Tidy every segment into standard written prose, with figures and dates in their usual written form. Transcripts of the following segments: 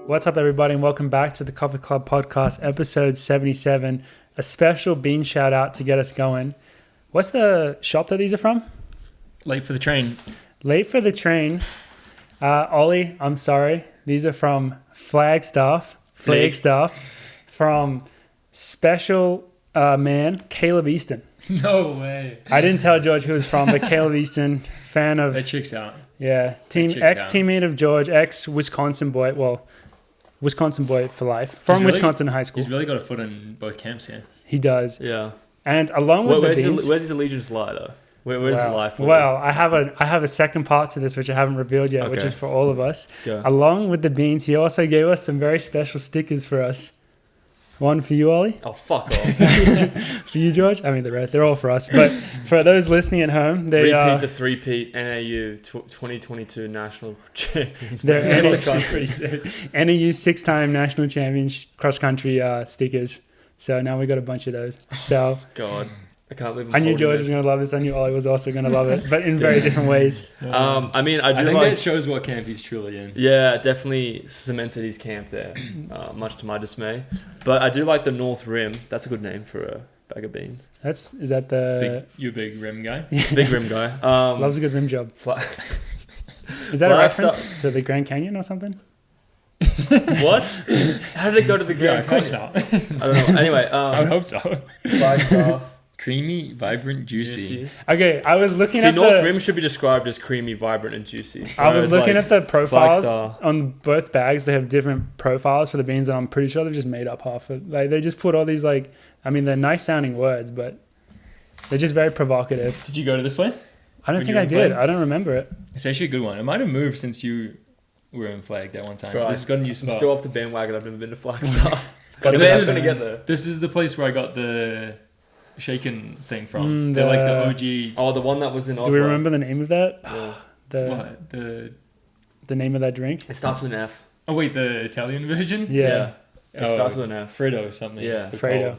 What's up, everybody, and welcome back to the Coffee Club Podcast, episode 77. A special bean shout out to get us going. What's the shop that these are from? Late for the train. Late for the train. Ollie, I'm sorry. These are from Flagstaff, from special man Caleb Easton. No way. I didn't tell George who it was from, but Caleb Easton, fan of... That checks out. Yeah, ex-teammate of George, ex-Wisconsin boy. Well, Wisconsin boy for life. From Wisconsin high school. He's really got a foot in both camps here. He does. Yeah. And along with the beans... Where's his allegiance lie, though? Where's the life? Well, I have a second part to this, which I haven't revealed yet, which is for all of us. Go. Along with the beans, he also gave us some very special stickers for us. One for you, Ollie. Oh, fuck off. For you, George. I mean, they're all for us. But for those listening at home, they repeat the three-peat NAU 2022 national champions. They're pretty sick. NAU 6-time national champions cross-country stickers. So now we got a bunch of those. So God, I can't believe I knew George was going to love this. I knew Ollie was also going to love it, but in very different ways. I mean, I think that shows what camp he's truly in. Yeah, definitely cemented his camp there, much to my dismay. But I do like the North Rim. That's a good name for a bag of beans. Is that the... You big rim guy? Big rim guy. Loves a good rim job. Is that a reference to the Grand Canyon or something? What? How did it go to the Grand Canyon? Of course not. I don't know. Anyway. I would hope so. 5-star. Creamy, vibrant, juicy. Okay, I was looking at North Rim should be described as creamy, vibrant, and juicy. I was looking at the profiles on both bags. They have different profiles for the beans, and I'm pretty sure they've just made up half of it. Like, they just put all these, like, I mean, they're nice sounding words, but they're just very provocative. Did you go to this place? I don't think I did. I don't remember it. It's actually a good one. It might have moved since you were in Flag that one time. Bro, this has got a new spot. I'm still off the bandwagon. I've never been to Flagstaff. But this is the place where I got the shaken thing from. They're like the OG. Oh, the one that was in. Do we remember the name of that? Yeah. The name of that drink? It starts with an F. Oh wait, the Italian version. Yeah. It starts with an F. Fredo or something. Yeah, Fredo.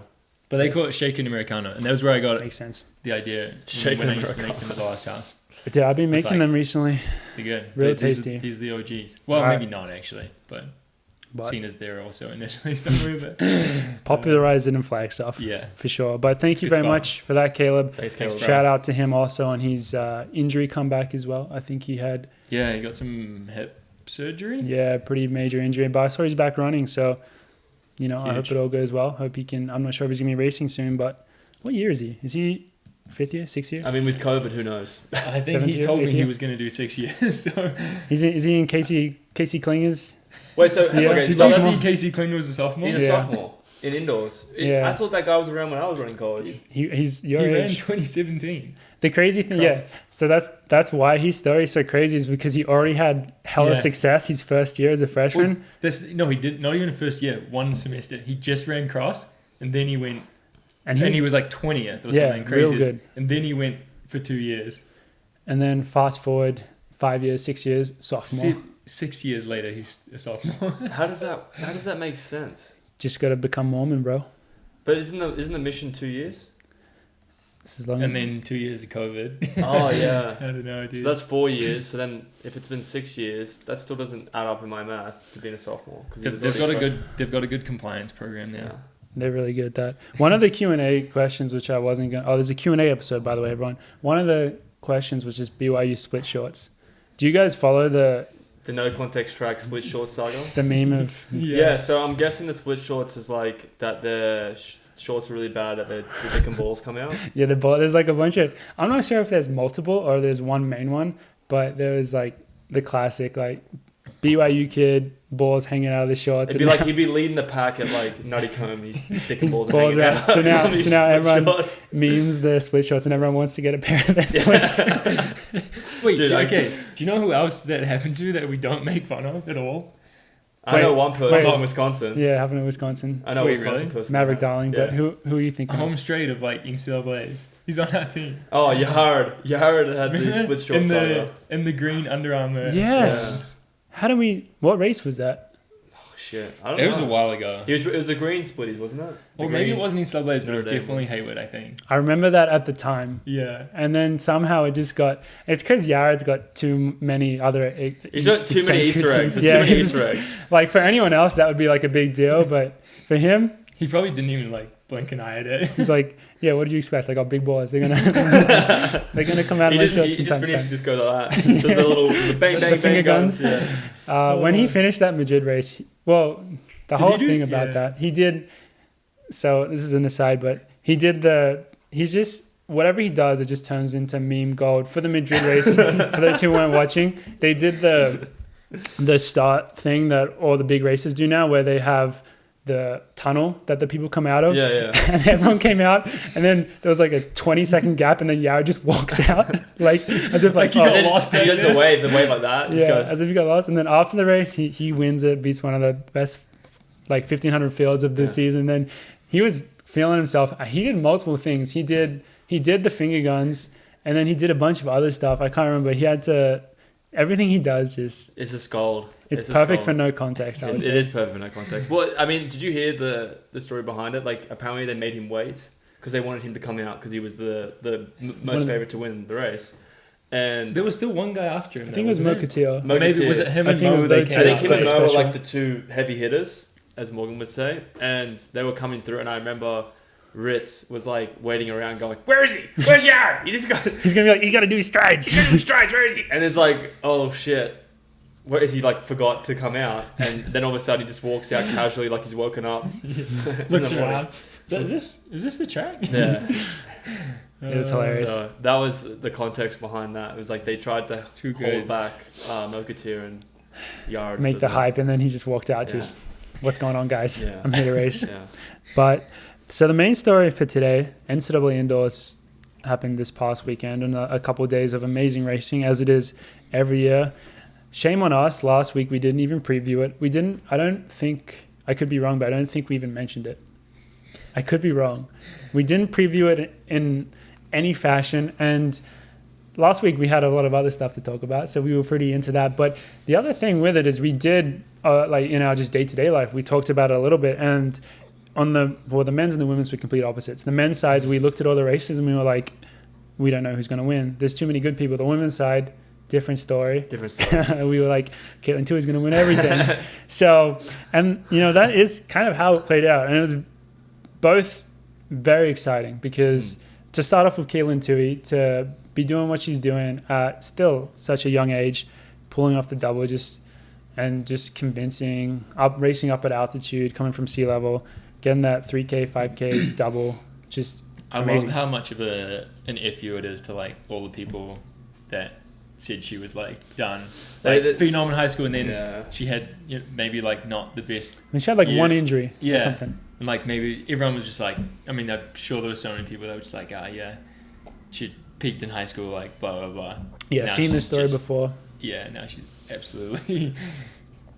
But they call it shaken Americano, and that was where I got Makes sense. The idea. Shaken when I used to make them at the last house. Dude, I've been making them recently. They're good. Real tasty. These are the OGs. Well, maybe not actually, but seen as they're also initially somewhere. But popularized it in Flagstaff. Yeah, for sure. But thank you very much for that, Caleb. Thanks, Caleb. Shout out to him also on his injury comeback as well. I think he had. Yeah, he got some hip surgery. Yeah, pretty major injury, but I saw he's back running. So, I hope it all goes well. Hope he can. I'm not sure if he's gonna be racing soon, but what year is he? Is he 5th year, 6th year? I mean, with COVID, who knows? I think he told me he was going to do 6 years. So. Is he in Casey Klinger's? Wait, so yeah. Okay, did you see Casey Klinger was a sophomore? He's a sophomore in indoors. I thought that guy was around when I was running college. He's your age. He ran 2017. The crazy thing, so that's why his story is so crazy, is because he already had hella success his first year as a freshman. Well, he did not even first year. One semester, he just ran cross, and then he went. And he was like 20th or something crazy. Real good. And then he went for 2 years. And then fast forward 5 years, 6 years, sophomore. 6 years later, he's a sophomore. How does that make sense? Just got to become Mormon, bro. But isn't the mission 2 years? This is long. And then 2 years of COVID. Oh yeah. I don't know, dude. So that's 4 years. So then, if it's been 6 years, that still doesn't add up in my math to being a sophomore. They've got a good compliance program there. Yeah. They're really good at that. One of the Q&A questions, which I wasn't going to... Oh, there's a Q&A episode, by the way, everyone. One of the questions was just BYU split shorts. Do you guys follow the no context track split shorts saga? The meme of... Yeah, so I'm guessing the split shorts is like that the shorts are really bad, that the dick and balls come out. Yeah, there's like a bunch of... I'm not sure if there's multiple or there's one main one, but there was like the classic, like... BYU kid, balls hanging out of the shorts. It'd be like he'd be leading the pack at like Nutty Comb. He's dick and balls hanging out. out. So now everyone memes the split shorts and everyone wants to get a pair of their split shorts. Wait, dude, okay. Do you know who else that happened to that we don't make fun of at all? I know one person in Wisconsin. Yeah, happened in Wisconsin. I know Wisconsin person. Maverick Darling, but who are you thinking? Home straight of like NCAA's. He's on our team. Oh, Yard had the split shorts in the green Under Armour. Yes. What race was that? shit. I don't know. It was a while ago. It was the green splitties, wasn't it? Or maybe it wasn't East Blades, but it was Notre Dame definitely was. Hayward, I think. I remember that at the time. Yeah. And then somehow it just got... It's because Yared's got too many other... He's got too many Easter eggs. There's too many Easter eggs. Like, for anyone else, that would be like a big deal. But for him... He probably didn't even like blink an eye at it. He's like, yeah, what did you expect? I got big balls. They're gonna come out of my shorts. He from just time to finished time. just go like that. Just the little bang, bang, The finger bang guns. guns. When he finished that Madrid race, the whole thing about Yeah. that, he did. So this is an aside, but he's just whatever he does, it just turns into meme gold for the Madrid race. For those who weren't watching, they did the start thing that all the big races do now, where they have the tunnel that the people come out of. Yeah. And everyone came out, and then there was like a 20-second gap, and then Yared just walks out, like as if like he got lost. He does the wave like that. yeah, as if he got lost. And then after the race, he wins it, beats one of the best like 1,500 fields of the season. And then he was feeling himself. He did multiple things. He did the finger guns, and then he did a bunch of other stuff. I can't remember. He had to. Everything he does just... It's just gold. It's perfect for no context, I would say. It is perfect for no context. Well, I mean, did you hear the story behind it? Like, apparently they made him wait because they wanted him to come out because he was the most favorite to win the race. And there was still one guy after him. I think it was Mokatir. Maybe was it him and I think it was Mo? those two. I think him and Mo were special. like the two heavy hitters, as Morgan would say. And they were coming through, and I remember Ritz was like waiting around going, "Where is he? Where's Yared? He's going to be like, you got to do his strides. He's gonna do strides, where is he?" And it's like, oh shit. Where is he? Like, forgot to come out, and then all of a sudden he just walks out casually, like he's woken up. Looks around. Is this the track? Yeah, It was hilarious. so that was the context behind that. It was like they tried to hold back Mokatir and Yared. Make the hype, and then he just walked out. Yeah. Just, what's going on, guys? Yeah. I'm here to race. Yeah, But so the main story for today, NCAA Indoors happened this past weekend, and a couple of days of amazing racing, as it is every year. Shame on us. Last week we didn't even preview it. We didn't. I don't think, I could be wrong, but I don't think we even mentioned it. I could be wrong. We didn't preview it in any fashion, and last week we had a lot of other stuff to talk about, so we were pretty into that. But the other thing with it is we did, like in our just day-to-day life, we talked about it a little bit, and on the men's and the women's were complete opposites. The men's sides, we looked at all the races and we were like, we don't know who's going to win. There's too many good people. The women's side, different story. We were like, Caitlin Tui's going to win everything. So, and that is kind of how it played out. And it was both very exciting because to start off with Caitlin Tui, to be doing what she's doing at still such a young age, pulling off the double, just convincing, racing up at altitude, coming from sea level, getting that 3K, 5K double, just I amazing. love how much of an issue it is to like all the people that said she was like done, like phenom in high school, and then she had maybe like not the best. And she had like one injury or something. And like maybe everyone was just like, I mean, I'm sure there were so many people that were just like, she peaked in high school, like blah blah blah. Yeah, seen this story before. Yeah, now she's absolutely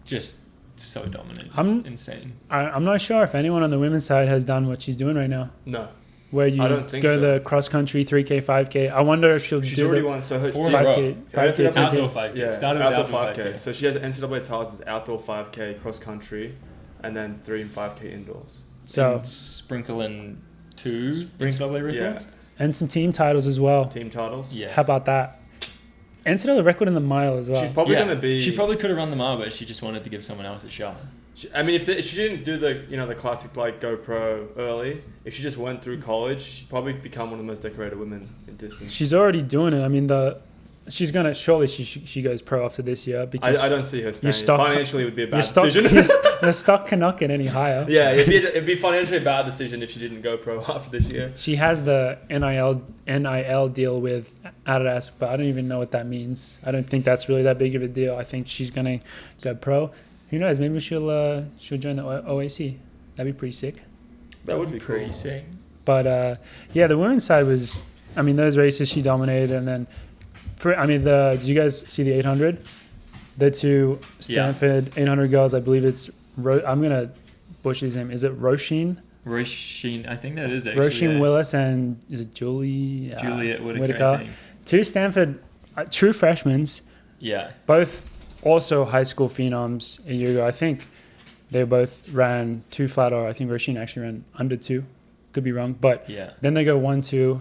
just so dominant. It's insane. I'm not sure if anyone on the women's side has done what she's doing right now. No. Where you go the cross country 3K, 5K. I wonder if she's do already the won. So her 5K, 5K, outdoor 5K. Yeah, started outdoor with outdoor 5K. So she has NCAA titles as outdoor 5K, cross country, and then 3 and 5K indoors. So and sprinkle in 2 NCAA records and some team titles as well. Team titles. Yeah. How about that? NCAA record in the mile as well. She's probably going to be. She probably could have run the mile, but she just wanted to give someone else a shot. I mean, if she didn't do the classic like GoPro early, if she just went through college, she'd probably become one of the most decorated women in distance. She's already doing it. I mean, she's gonna surely she goes pro after this year because I don't see her staying. Financially, it would be a bad decision. The stock cannot get any higher. Yeah, it'd be financially a bad decision if she didn't go pro after this year. She has the NIL deal with Adidas, but I don't even know what that means. I don't think that's really that big of a deal. I think she's gonna go pro. Who knows? Maybe she'll join the OAC. That'd be pretty sick. That would be pretty cool. sick. But the women's side was, I mean, those races she dominated, and then, did you guys see the 800? The two Stanford 800 girls. I believe it's I'm gonna butcher his name. Is it Roisin? Roisin, I think that is actually Roisin Willis, and is it Juliet Whitaker? I think. Two Stanford true freshmen. Yeah. Both also high school phenoms a year ago. I think They both ran 2 flat, or I think Roisin actually ran under 2. Could be wrong. But then they go 1-2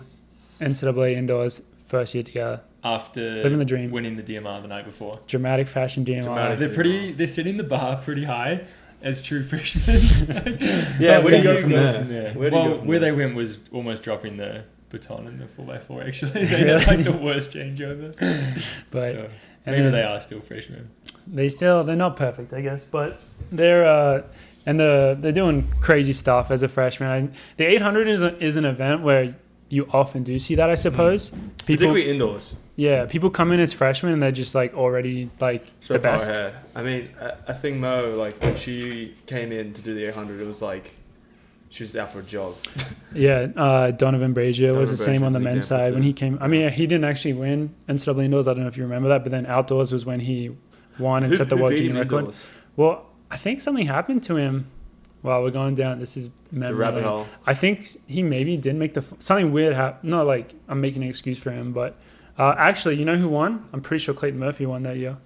NCAA Indoors first year together. After living the dream, winning the DMR the night before. Dramatic fashion DMR. They're setting the bar pretty high as true freshmen. Where do you go from there? Where they went was almost dropping the baton in the 4x4. Actually, they had like the worst changeover. But so maybe they are still freshmen. They're not perfect, I guess, but they're doing crazy stuff as a freshman. The 800 is an event where you often do see that, I suppose. Particularly indoors. Yeah, people come in as freshmen and they're just like already like so the best. Ahead. I mean, I think Mo, like when she came in to do the 800, it was like she was out for a jog. Yeah, Donovan Brazier was the same on the men's side when he came. I mean, he didn't actually win NCAA indoors. I don't know if you remember that, but then outdoors was when he won and set the world junior record. Indoors? Well, I think something happened to him. Wow, we're going down. This is memory. It's a rabbit hole. I think he maybe did make something weird happen. Not like I'm making an excuse for him, but actually, you know who won? I'm pretty sure Clayton Murphy won that year.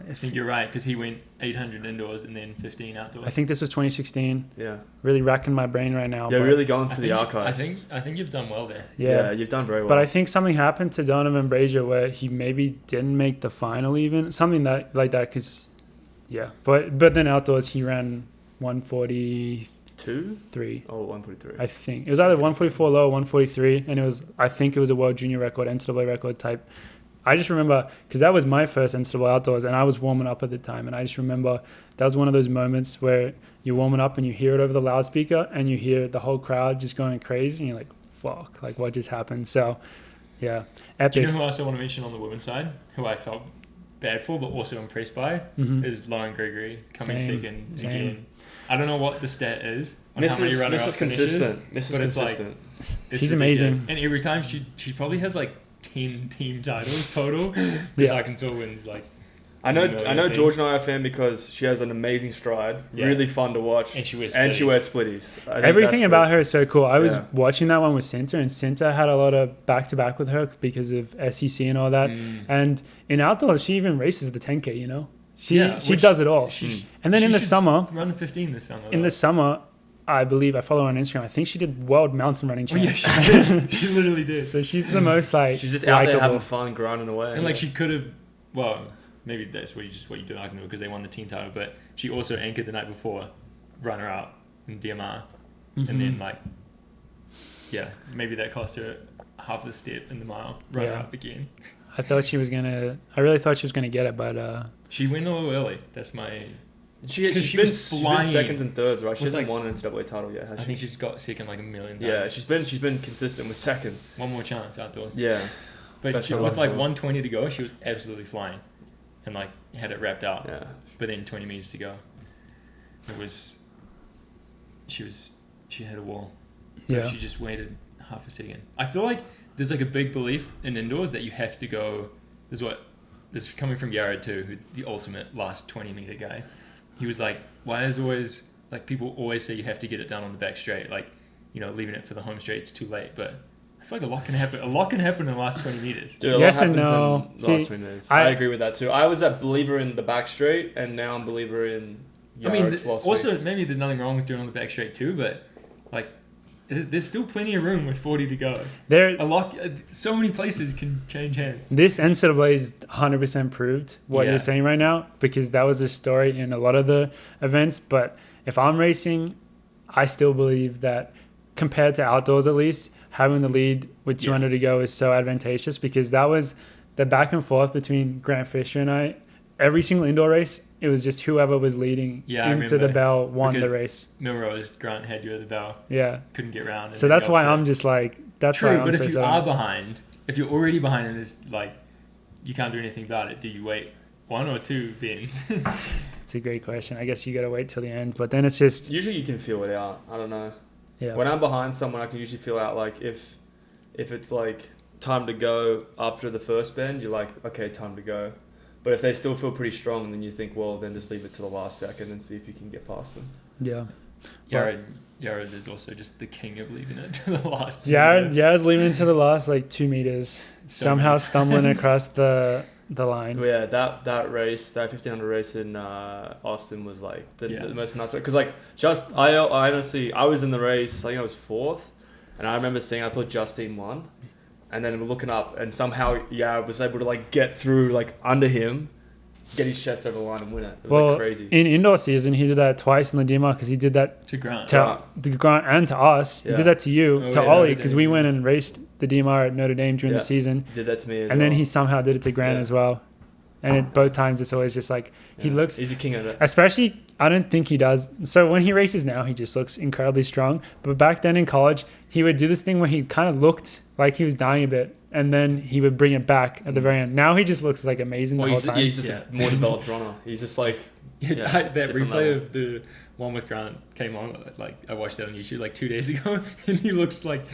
I think you're right because he went 800 indoors and then 15 outdoors. I think this was 2016. Yeah. Really racking my brain right now. Yeah, really going through the archives. I think you've done well there. Yeah, you've done very well. But I think something happened to Donovan Brazier where he maybe didn't make the final even. Something like that because, yeah. But then outdoors he ran 142? Oh, 143. I think. It was either 144 low or 143. And I think it was a world junior record, NCAA record type. I just remember, because that was my first NCAA outdoors, and I was warming up at the time, and I just remember that was one of those moments where you're warming up and you hear it over the loudspeaker, and you hear the whole crowd just going crazy, and you're like, fuck, like what just happened? So, yeah, epic. Do you know who else I want to mention on the women's side, who I felt bad for, but also impressed by, is Lauren Gregory coming second again. I don't know what the stat is on how many runner-up finishes, but it's like, she's amazing. And every time she probably has like 10 team titles total because Arkansas wins like I know George and I are a fan because she has an amazing stride, really fun to watch, and she wears splitties. Everything about her is so cool. I was watching that one with Cinta, and Cinta had a lot of back-to-back with her because of SEC and all that, and in outdoors she even races the 10K, you know. She does it all. And then in the summer, run the 15 this summer. In the summer, I believe I follow her on Instagram. I think she did world mountain running champs. Oh, yeah, she did. She literally did. So she's the most like she's just out there having fun, grinding away. And like she could have, well, maybe that's what you do Arkansas because they won the team title. But she also anchored the night before, runner up in DMR, and then like, maybe that cost her half a step in the mile runner up again. I really thought she was gonna get it, but she went a little early. That's my. She's been seconds and thirds, right? She hasn't won an NCAA title yet, has she? I think she's got second like a million times. Yeah, she's been consistent with second. One more chance outdoors. Yeah. But with like 120 to go, she was absolutely flying and like had it wrapped out. Yeah. But then 20 meters to go. She had a wall. So she just waited half a second. I feel like there's like a big belief in indoors that you have to go. This is coming from Yared too, who the ultimate last 20 meter guy. He was like, why is always, like, people always say you have to get it done on the back straight. Like, you know, leaving it for the home straight, it's too late. But I feel like a lot can happen. A lot can happen in the last 20 meters. Dude, yes and no. Last 20 minutes. I agree with that too. I was a believer in the back straight, and now I'm a believer in Yared's philosophy. Also, maybe there's nothing wrong with doing on the back straight too, but, like, there's still plenty of room with 40 to go. So many places can change hands. This NCAA is 100% proved what you're saying right now, because that was a story in a lot of the events. But if I'm racing, I still believe that compared to outdoors, at least, having the lead with 200 to go is so advantageous, because that was the back and forth between Grant Fisher and I. Every single indoor race, it was just whoever was leading into the bell won the race. Milrose, Grant had you at the bell. Yeah. Couldn't get round. So that's why I'm just like, that's true, why I'm but so if you are behind, if you're already behind and it's like, you can't do anything about it, do you wait 1 or 2 bends? It's a great question. I guess you got to wait till the end, but then it's just... Usually you can feel it out. I don't know. Yeah. When I'm behind someone, I can usually feel out, like, if it's like time to go after the first bend, you're like, okay, time to go. But if they still feel pretty strong, then you think, well, then just leave it to the last second and see if you can get past them. Yeah. Yared is also just the king of leaving it to the last. Yared's leaving it to the last, like, 2 meters. Somehow stumbling across the the line. Yeah, that race, that 1500 race in Austin was like the most nuts. Because like I honestly, I was in the race. I think I was 4th, and I remember seeing. I thought Justine won, and then we're looking up, and somehow I was able to like get through like under him, get his chest over the line and win it. It was like crazy. In indoor season, he did that twice in Ladima because he did that to Grant, and to us. He did that to you, Ollie, because we went and raced the DMR at Notre Dame during the season. He did that to me as and then he somehow did it to Grant as well. And both times it's always just like he looks. He's the king of it. Especially, I don't think he does. So when he races now, he just looks incredibly strong. But back then in college, he would do this thing where he kind of looked like he was dying a bit, and then he would bring it back at the very end. Now he just looks like amazing the whole time. He's just a more developed runner. He's just like that replay of the one with Grant came on. Like I watched that on YouTube like 2 days ago, and he looks like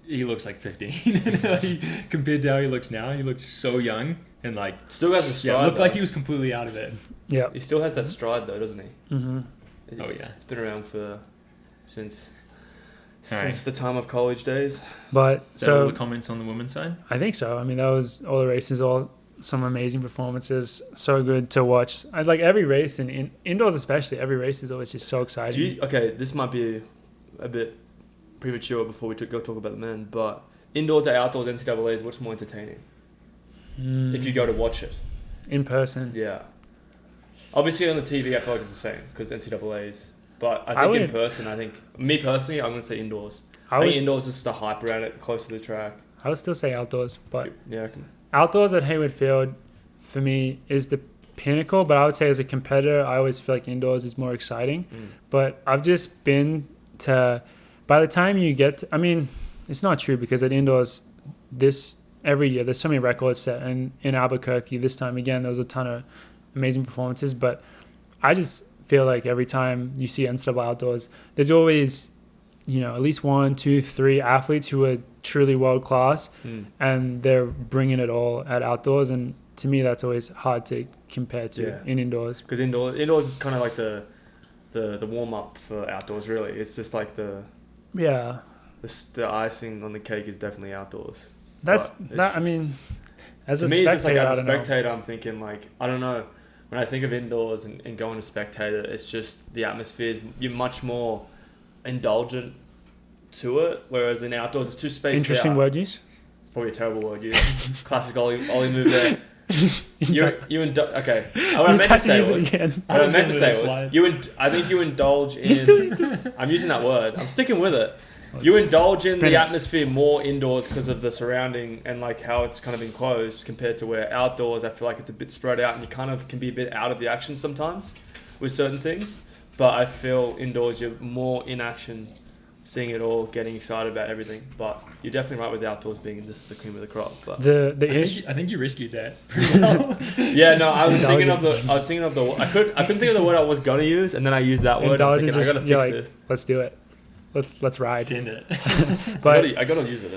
15 like, compared to how he looks now. He looks so young and like still has a stride. Looked like he was completely out of it. Yeah, he still has that stride though, doesn't he? Mm-hmm. Oh yeah, it's been around since the time of college days. But so all the comments on the women's side? I think so. I mean, that was all the races, all some amazing performances. So good to watch. I like every race, and in indoors especially, every race is always just so exciting. This might be a bit premature before we go talk about the men, but indoors or outdoors NCAAs, what's more entertaining? If you go to watch it in person. Yeah. Obviously on the TV, I feel like it's the same because NCAAs. But I think in person, me personally, I'm going to say indoors. I think indoors is just the hype around it, close to the track. I would still say outdoors, but yeah, outdoors at Hayward Field, for me, is the pinnacle. But I would say as a competitor, I always feel like indoors is more exciting. But I've just been to, by the time you get to, I mean, it's not true because at indoors, every year, there's so many records set. And in Albuquerque, this time again, there was a ton of amazing performances. But I just feel like every time you see NCAA outdoors, there's always, at least 1, 2, 3 athletes who are truly world class, and they're bringing it all at outdoors. And to me, that's always hard to compare to in indoors. Because indoors is kind of like the warm up for outdoors. Really, it's just like the icing on the cake is definitely outdoors. I mean, as a spectator, I'm thinking like I don't know. When I think of indoors and going to spectator, it's just the atmosphere. You're much more indulgent to it, whereas in outdoors, it's too spaced out. Interesting word use? Probably a terrible word use. Classic Ollie move there. Okay. What I meant to say was, I think you indulge in... I'm using that word. I'm sticking with it. You indulge in the atmosphere more indoors because of the surrounding and like how it's kind of enclosed compared to where outdoors I feel like it's a bit spread out and you kind of can be a bit out of the action sometimes with certain things. But I feel indoors you're more in action, seeing it all, getting excited about everything. But you're definitely right with the outdoors being just the cream of the crop. But I think you rescued that pretty well. Yeah, no, I was thinking of the. I couldn't think of the word I was gonna use, and then I used that word. I'm thinking, I gotta fix this. Let's do it. Let's ride. Send it. But I gotta use it.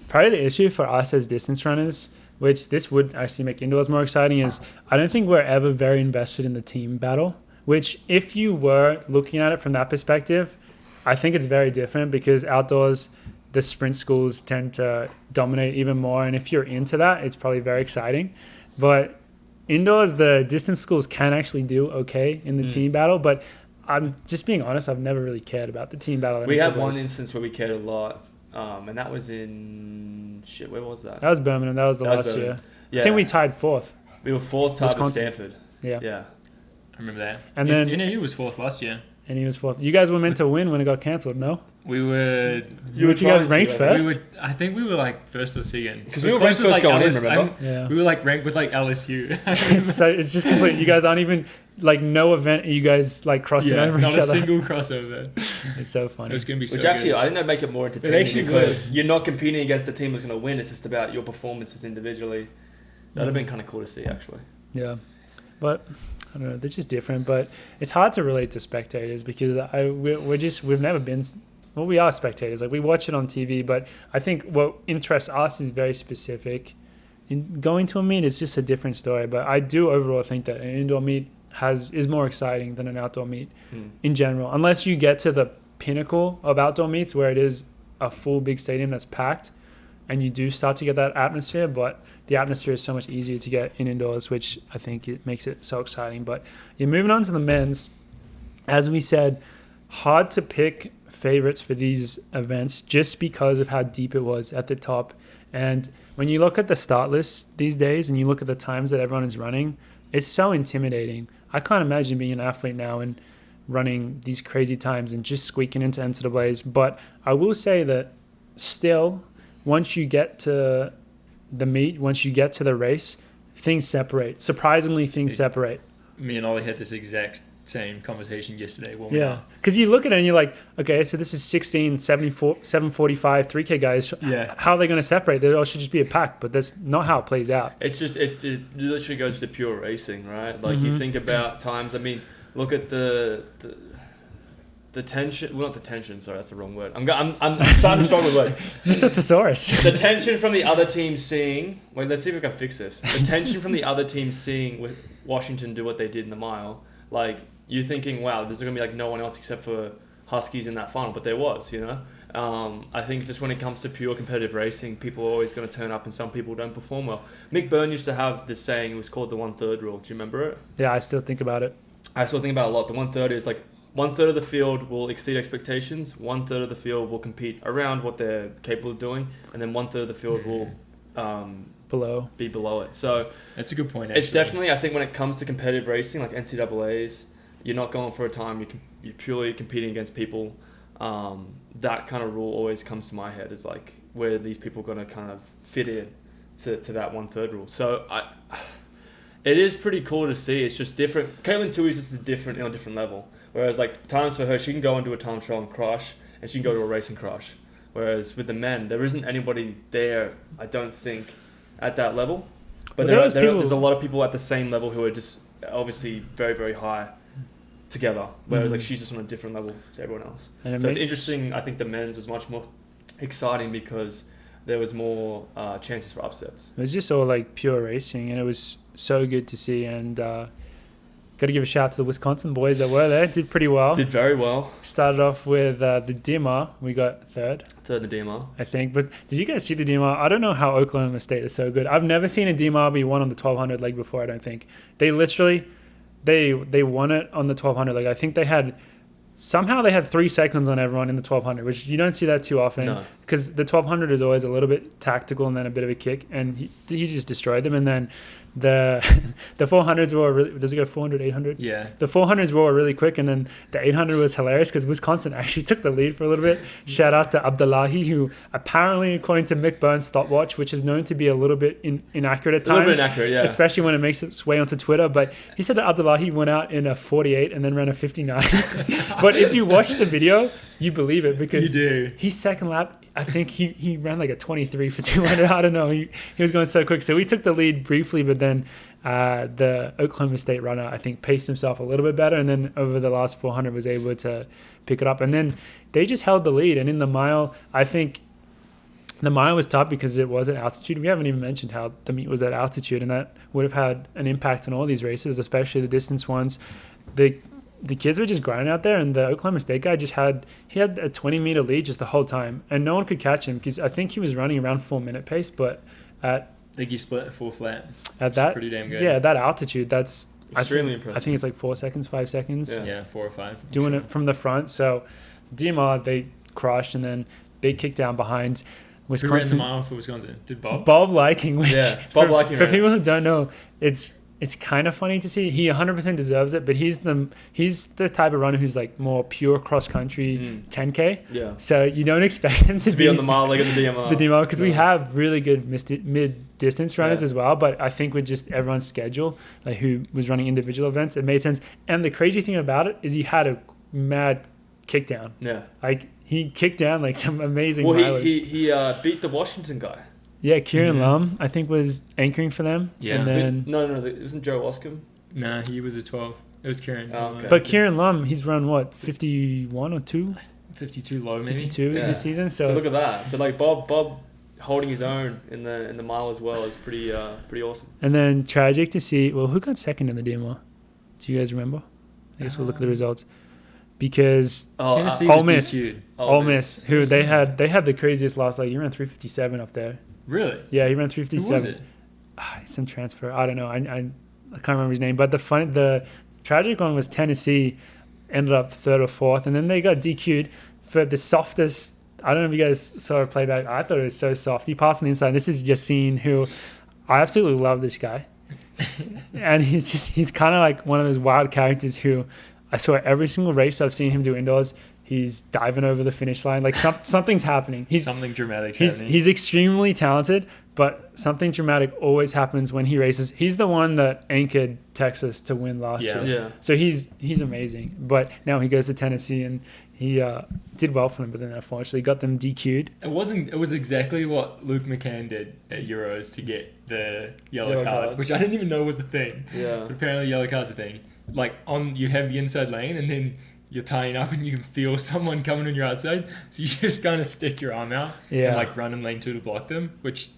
Probably the issue for us as distance runners, which this would actually make indoors more exciting, is I don't think we're ever very invested in the team battle. Which, if you were looking at it from that perspective, I think it's very different because outdoors, the sprint schools tend to dominate even more. And if you're into that, it's probably very exciting. But indoors, the distance schools can actually do okay in the team battle. But I'm just being honest, I've never really cared about the team battle. We had one instance where we cared a lot. And that was in... where was that? That was Birmingham. That was last year. Yeah. I think we tied 4th. We were 4th, tied with Stanford. Yeah. I remember that. And then he was 4th last year. And he was 4th. You guys were meant to win when it got cancelled, no? We were... You guys ranked first? I think we were like first or second. Because we were ranked first going in, remember? We were like ranked with like LSU. It's just complete. You guys aren't even... Like no event you guys like crossing over each other. Not a single crossover. It's so funny. It was going to be so Which actually, good. I think that'd make it more entertaining because you're not competing against the team that's going to win. It's just about your performances individually. That'd have been kind of cool to see, actually. Yeah. But... I don't know, they're just different, but it's hard to relate to spectators because we've never been, well, we are spectators, like we watch it on TV, but I think what interests us is very specific. In going to a meet, it's just a different story, but I do overall think that an indoor meet is more exciting than an outdoor meet in general, unless you get to the pinnacle of outdoor meets where it is a full big stadium that's packed. and you do start to get that atmosphere, but the atmosphere is so much easier to get in indoors, which I think it makes it so exciting. But you're moving on to the men's. As we said, hard to pick favorites for these events just because of how deep it was at the top. And when you look at the start list these days and you look at the times that everyone is running, it's so intimidating. I can't imagine being an athlete now and running these crazy times and just squeaking into NCAAs. But I will say that still, once you get to the meet, once you get to the race, things separate. Surprisingly, things separate. Me and Ollie had this exact same conversation yesterday. Yeah, because you look at it and you're like, okay, so this is 16, 74, 745, 3K guys. Yeah. How are they going to separate? They all should just be a pack, but that's not how it plays out. It's just, it literally goes to pure racing, right? Like you think about times, I mean, look at the tension, well, not the tension, sorry, that's the wrong word. I'm starting to struggle with words. Mr. Thesaurus. The tension from the other team seeing, wait, let's see if we can fix this. The tension from the other team seeing with Washington do what they did in the mile, like, you're thinking, wow, there's going to be like no one else except for Huskies in that final, but there was, you know. I think just when it comes to pure competitive racing, people are always going to turn up and some people don't perform well. Mick Byrne used to have this saying, it was called the 1/3 rule. Do you remember it? Yeah, I still think about it. I still think about it a lot. The 1/3 is like 1/3 of the field will exceed expectations, 1/3 of the field will compete around what they're capable of doing, and then 1/3 of the field will be below it. So that's a good point. Actually. It's definitely, I think, when it comes to competitive racing, like NCAAs, you're not going for a time. You're purely competing against people. That kind of rule always comes to my head. Is like where these people are going to kind of fit in to that 1/3 rule. So it is pretty cool to see. It's just different. Caitlin Tui is just on a different level. Whereas like times for her, she can go and do a time trial and crush, and she can go to a race and crush. Whereas with the men, there isn't anybody there, I don't think, at that level. But there's a lot of people at the same level who are just obviously very, very high together. Whereas like she's just on a different level to everyone else. So it's interesting. I think the men's was much more exciting because there was more chances for upsets. It was just all like pure racing, and it was so good to see. And got to give a shout out to the Wisconsin boys that were there. Did pretty well. Did very well. Started off with the DMR. We got third. Third the DMR. I think. But did you guys see the DMR? I don't know how Oklahoma State is so good. I've never seen a DMR be won on the 1200 leg before, I don't think. They literally, they won it on the 1200 leg. I think they had 3 seconds on everyone in the 1200, which you don't see that too often. Because the 1200 is always a little bit tactical and then a bit of a kick. And he just destroyed them. And then the 400s were really, does it go 400, 800? Yeah. The 400s were really quick, and then the 800 was hilarious because Wisconsin actually took the lead for a little bit. Shout out to Abdullahi, who apparently, according to Mick Byrne's stopwatch, which is known to be a little bit inaccurate at times. A little bit inaccurate, yeah. Especially when it makes its way onto Twitter. But he said that Abdullahi went out in a 48 and then ran a 59. But if you watch the video, you believe it because his second lap, I think he ran like a 23 for 200. I don't know. He was going so quick. So we took the lead briefly, but then the Oklahoma State runner, I think, paced himself a little bit better. And then over the last 400 was able to pick it up. And then they just held the lead. And in the mile, I think the mile was tough because it was at altitude. We haven't even mentioned how the meet was at altitude. And that would have had an impact on all these races, especially the distance ones. The kids were just grinding out there, and the Oklahoma State guy had a 20-meter lead just the whole time, and no one could catch him because I think he was running around 4-minute pace, but I think he split a full flat. At that, pretty damn good. Yeah, at that altitude, that's extremely impressive. I think it's like 4 seconds, 5 seconds. Yeah, 4 or 5. Doing it from the front. So DMR, they crushed, and then big kick down behind Wisconsin. Who ran the mile for Wisconsin? Did Bob? Bob Liking. Which Bob Liking. For people who don't know, it's kind of funny to see. He 100% deserves it, but he's the type of runner who's like more pure cross country 10K. Yeah. So you don't expect him to be on the mile like at the DMR. The DMR, because we have really good mid distance runners as well. But I think with just everyone's schedule, like who was running individual events, it made sense. And the crazy thing about it is he had a mad kick down. Yeah. Like he kicked down like some amazing. Well, he beat the Washington guy. Yeah, Kieran Lum, I think, was anchoring for them. Yeah. And then No, it wasn't Joe Oscom. Nah, he was a 12. It was Kieran. Oh, okay. But Kieran Lum, he's run what, 51 or 2? 52 low, maybe. 52 this season. So look at that. So like Bob holding his own in the mile as well is pretty awesome. And then tragic to see. Well, who got second in the DMR? Do you guys remember? I guess we'll look at the results. because Tennessee Ole was Miss, DQ'd. Ole Miss, who they had the craziest loss. Like he ran 357 up there. Really? Yeah, he ran Who 357. was it? Some transfer. I don't know. I can't remember his name. But the tragic one was Tennessee ended up third or fourth, and then they got DQ'd for the softest. I don't know if you guys saw a playback. I thought it was so soft. He passed on the inside. This is Yassine, who I absolutely love this guy. And he's kind of like one of those wild characters who I swear every single race I've seen him do indoors, he's diving over the finish line. Like something's happening. Something dramatic happening. He's extremely talented, but something dramatic always happens when he races. He's the one that anchored Texas to win last year. Yeah. So he's amazing. But now he goes to Tennessee and he did well for them, but then unfortunately got them DQ'd. It was exactly what Luke McCann did at Euros to get the yellow card, which I didn't even know was a thing. Yeah. But apparently yellow card's a thing. Like you have the inside lane and then you're tying up and you can feel someone coming on your outside. So you just kind of stick your arm out and like run in lane 2 to block them, which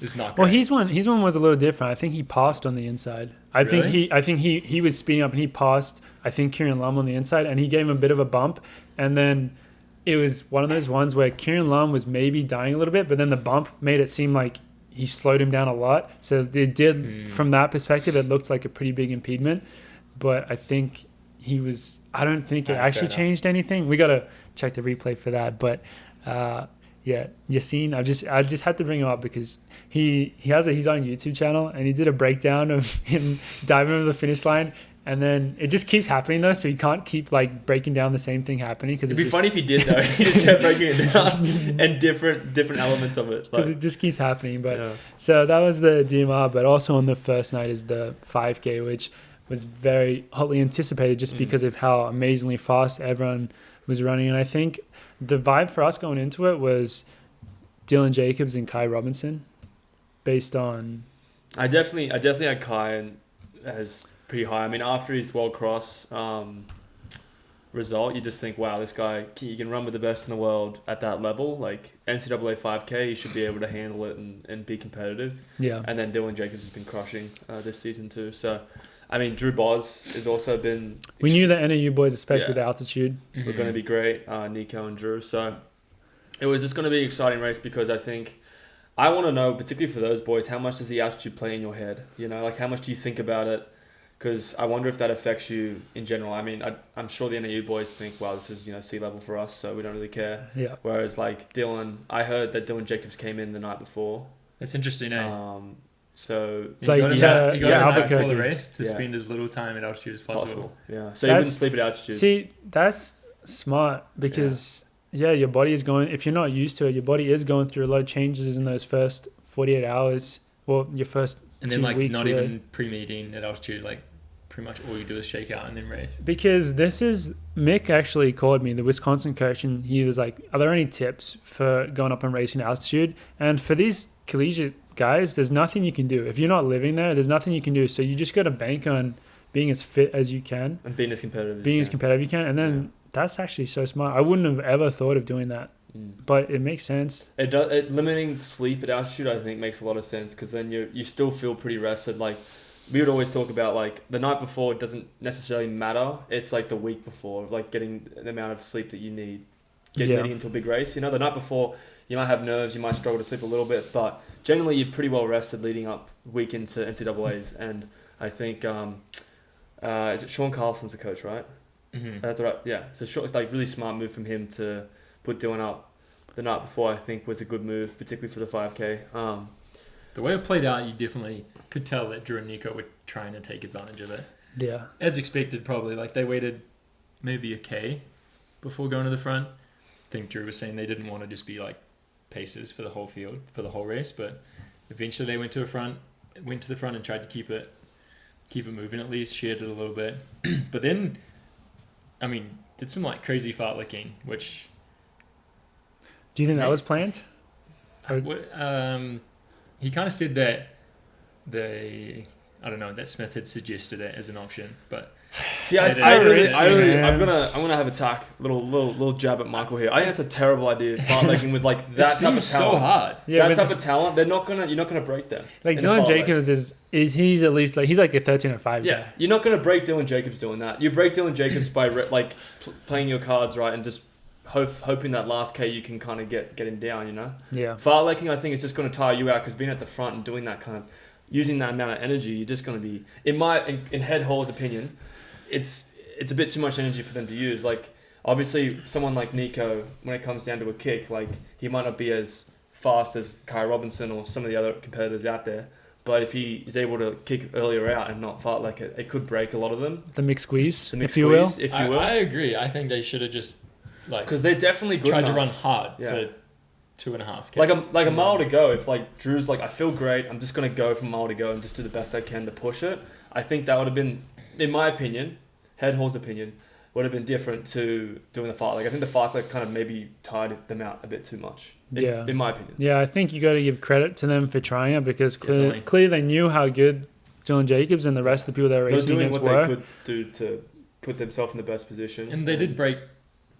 is not great. Well, his one was a little different. I think he passed on the inside. I think he was speeding up and he passed, I think, Kieran Lum on the inside, and he gave him a bit of a bump. And then it was one of those ones where Kieran Lum was maybe dying a little bit, but then the bump made it seem like he slowed him down a lot. So it did, from that perspective, it looked like a pretty big impediment. But I think I don't think it actually changed anything. We got to check the replay for that. But yeah, Yassine, I just had to bring him up because he's on YouTube channel and he did a breakdown of him diving over the finish line, and then it just keeps happening though, so you can't keep like breaking down the same thing happening. Cause it'd be funny if he did though. He just kept breaking it down and different elements of it. Because it just keeps happening. But so that was the DMR, but also on the first night is the 5K, which was very hotly anticipated just because of how amazingly fast everyone was running. And I think the vibe for us going into it was Dylan Jacobs and Kai Robinson, based on. I definitely had Kai as pretty high. I mean, after his World Cross result, you just think, wow, this guy, you can run with the best in the world at that level. Like NCAA 5K, you should be able to handle it and be competitive. Yeah. And then Dylan Jacobs has been crushing this season too. So, I mean, Drew Boz has also been. We knew the NAU boys, especially with the altitude, were going to be great. Nico and Drew. So it was just going to be an exciting race because I think I want to know, particularly for those boys, how much does the altitude play in your head? You know, like how much do you think about it? Because I wonder if that affects you in general. I mean, I'm sure the NAU boys think, wow, this is sea level for us, so we don't really care. Yeah. Whereas like Dylan, I heard that Dylan Jacobs came in the night before. That's interesting, eh? So he got him back before the race to spend as little time at altitude as possible. Yeah. So you wouldn't sleep at altitude. See, that's smart because your body is going. If you're not used to it, your body is going through a lot of changes in those first 48 hours. Well, your first 2 weeks. And then not even pre-meeting at altitude, like pretty much all you do is shake out and then race. Because Mick actually called me, the Wisconsin coach, and he was like, are there any tips for going up and racing at altitude? And for these collegiate guys, there's nothing you can do. If you're not living there's nothing you can do. So you just got to bank on being as fit as you can. And being as competitive as you can. And then that's actually so smart. I wouldn't have ever thought of doing that. But it makes sense. Limiting sleep at altitude, I think, makes a lot of sense because then you still feel pretty rested. Like, we would always talk about, like, the night before doesn't necessarily matter. It's, like, the week before, like, getting the amount of sleep that you need leading into a big race. You know, the night before, you might have nerves, you might struggle to sleep a little bit, but generally you're pretty well rested leading up week into NCAAs. And I think Sean Carlson's the coach, right? Mm-hmm. That's right. Yeah. So it's like really smart move from him to put Dylan up the night before. I think was a good move, particularly for the 5K. The way it played out, you definitely could tell that Drew and Nico were trying to take advantage of it. Yeah. As expected, probably. Like, they waited maybe a K before going to the front. I think Drew was saying they didn't want to just be, like, paces for the whole field, for the whole race, but eventually they went to the front and tried to keep it moving at least, shared it a little bit. But then, I mean, did some, like, crazy fartlicking, which... Do you think that was planned? He kind of said that that Smith had suggested it as an option, but See, I'm gonna have a tack, little jab at Michael here. I think that's a terrible idea. Fartlegging with like that type of talent. So hard. Yeah, that type of talent, you're not gonna break them. Like Dylan Jacobs is he's at least like he's like a 13-5 Yeah, you're not gonna break Dylan Jacobs doing that. You break Dylan Jacobs by playing your cards right and just hoping that last K you can kind of get him down. You know. Yeah. Fartlegging, I think, is just gonna tire you out because being at the front and doing that kind of using that amount of energy, you're just gonna be in Head Hall's opinion, it's a bit too much energy for them to use. Like, obviously, someone like Nico, when it comes down to a kick, like, he might not be as fast as Kai Robinson or some of the other competitors out there, but if he is able to kick earlier out and not fart like it could break a lot of them. The mixed squeeze, if you will. I agree. I think they should have just, like... Because they're definitely good tried enough. to run hard for 2.5K. Like a mile to go, if, like, Drew's like, I feel great, I'm just going to go from a mile to go and just do the best I can to push it, I think that would have been, in my opinion... Head Hall's opinion would have been different to doing the fartlek. I think the fartlek kind of maybe tired them out a bit too much. In my opinion. Yeah, I think you got to give credit to them for trying it because clearly they knew how good Dylan Jacobs and the rest of the people they were racing against were. They're doing what they could do to put themselves in the best position. And they did break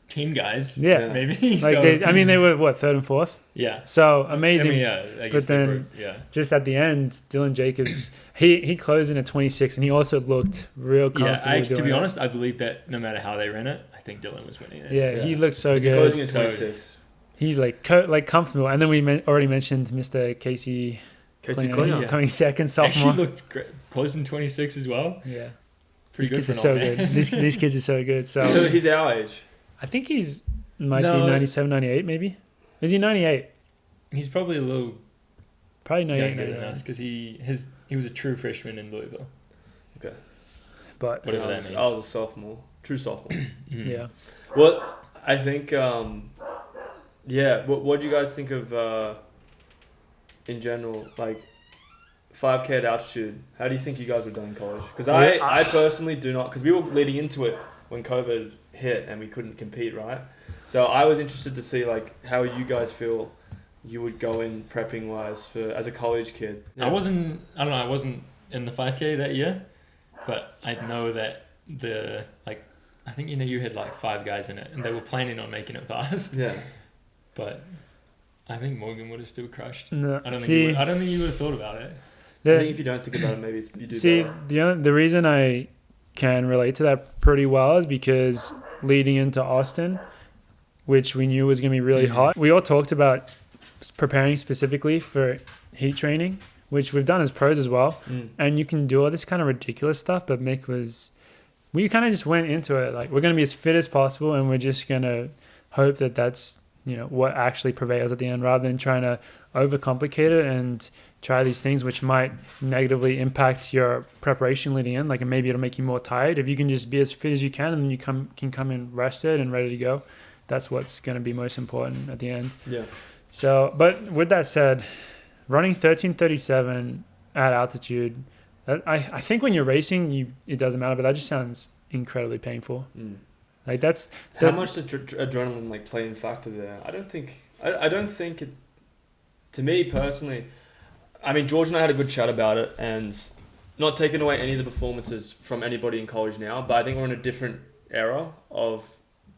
team guys. Yeah. Maybe. Like they were, what, 3rd and 4th? Yeah. So amazing. I guess but then just at the end, Dylan Jacobs, he closed in at 26 and he also looked real comfortable. Yeah, to be honest, I believe that no matter how they ran it, I think Dylan was winning it. Yeah, he looked so good. Closing at 26. He like comfortable. And then we already mentioned Mr. Casey Klinger coming second, sophomore. Actually looked great. Closed in 26 as well. Yeah. Pretty good These kids are so good. These kids are so good. So he's our age. I think might be 97, 98 maybe. Is he 98? He's probably a little probably 98, younger than us because he was a true freshman in Louisville. Okay. But whatever that means. I was a sophomore. True sophomore. Yeah. Well, I think what do you guys think of in general, like 5K at altitude? How do you think you guys were done in college? Because I personally do not, because we were leading into it when COVID hit and we couldn't compete, right? So I was interested to see like how you guys feel you would go in prepping wise for as a college kid. Yeah. I wasn't in the 5K that year, but I know that I think you had like 5 guys in it and they were planning on making it fast. Yeah. But I think Morgan would have still crushed. No, I don't think you would have thought about it. I think if you don't think about it, maybe you do. See, the reason I can relate to that pretty well is because leading into Austin, which we knew was going to be really hot, we all talked about preparing specifically for heat training, which we've done as pros as well. And you can do all this kind of ridiculous stuff, but we kind of just went into it like we're going to be as fit as possible and we're just going to hope that that's what actually prevails at the end, rather than trying to overcomplicate it and try these things which might negatively impact your preparation leading in. Like, and maybe it'll make you more tired. If you can just be as fit as you can and then you can come in rested and ready to go, that's what's going to be most important at the end. Yeah. So, but with that said, running 13:37 at altitude, I think when you're racing, it doesn't matter, but that just sounds incredibly painful. Like how much does adrenaline like play in factor there? I don't think it. To me personally, I mean, George and I had a good chat about it, and not taking away any of the performances from anybody in college now, but I think we're in a different era of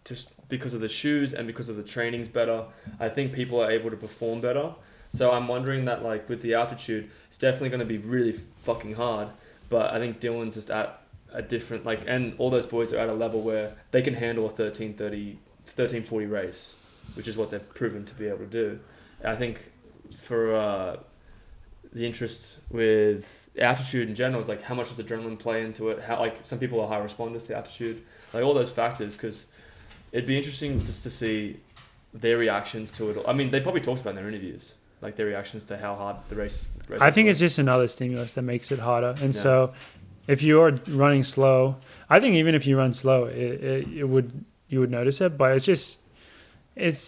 just because of the shoes and because of the training's better. I think people are able to perform better. So I'm wondering that like with the altitude, it's definitely going to be really fucking hard. But I think Dylan's just at a different and all those boys are at a level where they can handle a 13:40 race, which is what they've proven to be able to do. I think for the interest with altitude in general is like how much does adrenaline play into it? How like some people are high responders to altitude, like all those factors. Because it'd be interesting just to see their reactions to it. I mean, they probably talked about in their interviews, like their reactions to how hard the race I think it's just another stimulus that makes it harder, and so. If you're running slow, I think even if you run slow, you would notice it. But it's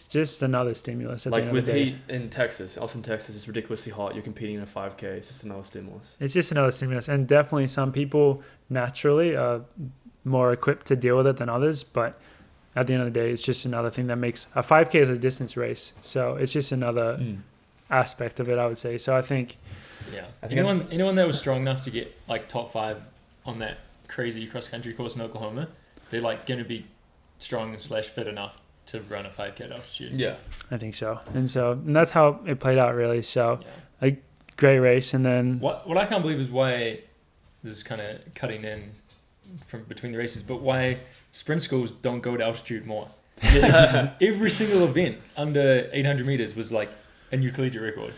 just another stimulus. At like the end with of the day. heat in Texas, Austin, Texas, it's ridiculously hot. You're competing in a 5K. It's just another stimulus. It's just another stimulus, and definitely some people naturally are more equipped to deal with it than others. But at the end of the day, it's just another thing that makes a 5K is a distance race. So it's just another aspect of it, I would say. So I think. Yeah. Anyone that was strong enough to get like top 5 on that crazy cross country course in Oklahoma, they're like going to be strong / fit enough to run a 5K at altitude. Yeah, I think so. And that's how it played out, really. So, a great race. And then what I can't believe is why this is kind of cutting in from between the races, but why sprint schools don't go to altitude more. Every single event under 800 meters was like a new collegiate record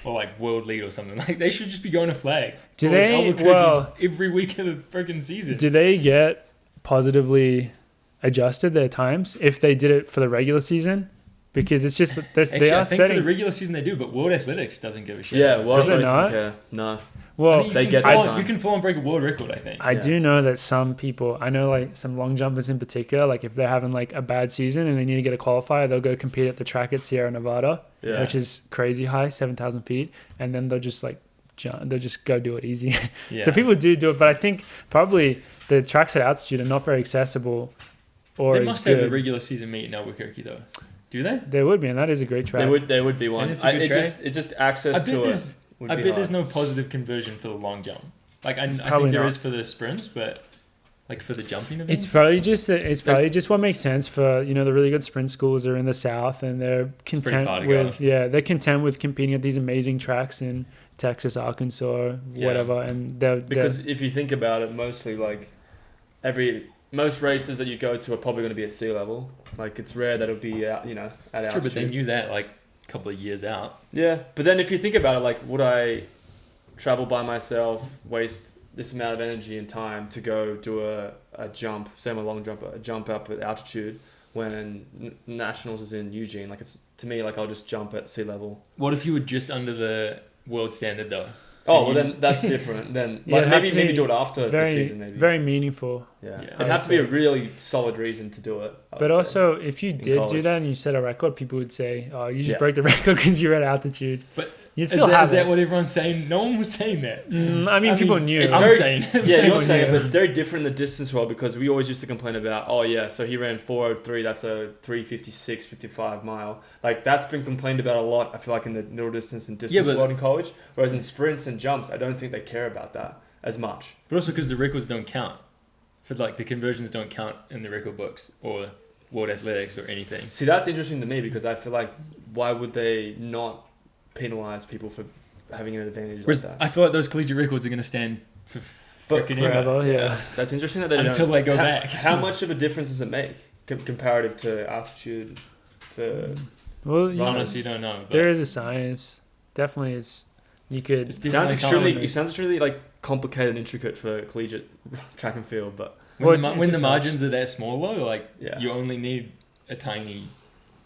or like world lead or something. Like they should just be going to flag. Do they? Well, every week of the freaking season. Do they get positively adjusted their times if they did it for the regular season? Because it's just this. Actually, they are I think setting for the regular season they do, but World Athletics doesn't give a shit. Yeah, World Does it Athletics not? doesn't care. No. Well, they get that time. You can fall and break a world record, I think. I do know that some people, I know like some long jumpers in particular, like if they're having like a bad season and they need to get a qualifier, they'll go compete at the track at Sierra Nevada, which is crazy high, 7,000 feet. And then they'll just like jump, they'll just go do it easy. So people do it, but I think probably the tracks at altitude are not very accessible or they must have a regular season meet in Albuquerque though. Do they? They would be, and that is a great track. There would be one. And it's a good track. It's just access to it. I bet there's no positive conversion for the long jump. Like I think there is for the sprints, but like for the jumping events, it's probably just what makes sense for the really good sprint schools are in the south and they're content with they're content with competing at these amazing tracks in Texas, Arkansas, whatever, and because if you think about it, mostly like most races that you go to are probably going to be at sea level. Like it's rare that it'll be at altitude. True, but they knew that like a couple of years out. Yeah, but then if you think about it, like would I travel by myself, waste this amount of energy and time to go do a jump, say I'm a long jumper, a jump up at altitude when nationals is in Eugene? Like it's to me like I'll just jump at sea level. What if you were just under the world standard though? Oh, well then that's different. Then like maybe do it after the season. Maybe very meaningful. Yeah. It'd have to be a really solid reason to do it. But also, if you did do that and you set a record, people would say, "Oh, you just broke the record because you're at altitude." But you'd still have is that what everyone's saying? No one was saying that. I mean, people knew. I'm saying. Yeah, you're saying it, but it's very different in the distance world because we always used to complain about, so he ran 4:03, that's a 3:56, 55 mile. Like that's been complained about a lot. I feel like in the middle distance and distance world in college, whereas in sprints and jumps, I don't think they care about that as much. But also because the records don't count. For like the conversions don't count in the record books or World Athletics or anything. See, that's interesting to me because I feel like why would they not penalize people for having an advantage like that? I feel like those collegiate records are going to stand for forever. Yeah, that's interesting that they until they go back. How much of a difference does it make comparative to altitude? Honestly, you don't know. But there is a science. Definitely, you could. It sounds extremely like complicated and intricate for collegiate track and field, but when the margins are that small though, like you only need a tiny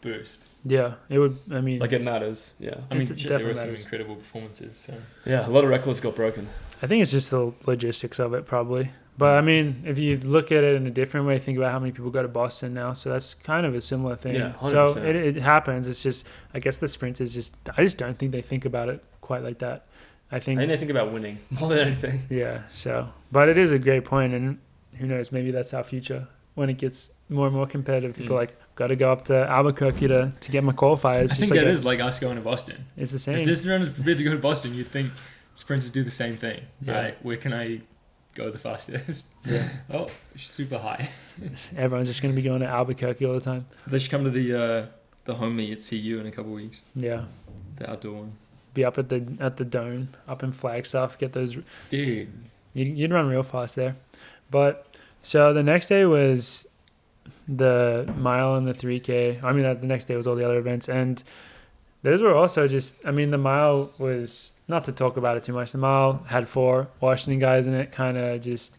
boost. Yeah, it would. I mean, like it matters. Yeah, I mean, there were some incredible performances. So yeah, a lot of records got broken. I think it's just the logistics of it, probably. But I mean, if you look at it in a different way, think about how many people go to Boston now. So that's kind of a similar thing. Yeah, 100%. So it happens. It's just, I guess the sprint is just, I just don't think they think about it quite like that. I think they think about winning more than anything. Yeah. So, but it is a great point, and who knows? Maybe that's our future when it gets more and more competitive. People are like, got to go up to Albuquerque to get my qualifiers. I think that is like us going to Boston. It's the same. If distance runners prepared to go to Boston, you'd think sprinters do the same thing. Yeah. Right? Where can I go the fastest? Yeah. Oh, super high. Everyone's just going to be going to Albuquerque all the time. They should come to the home meet at CU in a couple of weeks. Yeah. The outdoor one. Be up at the dome, up in Flagstaff, get those. Dude. You'd run real fast there. But so the next day was the mile and the 3K. I mean, the next day was all the other events. And those were also just, I mean, the mile was, not to talk about it too much, the mile had 4 Washington guys in it, kind of just,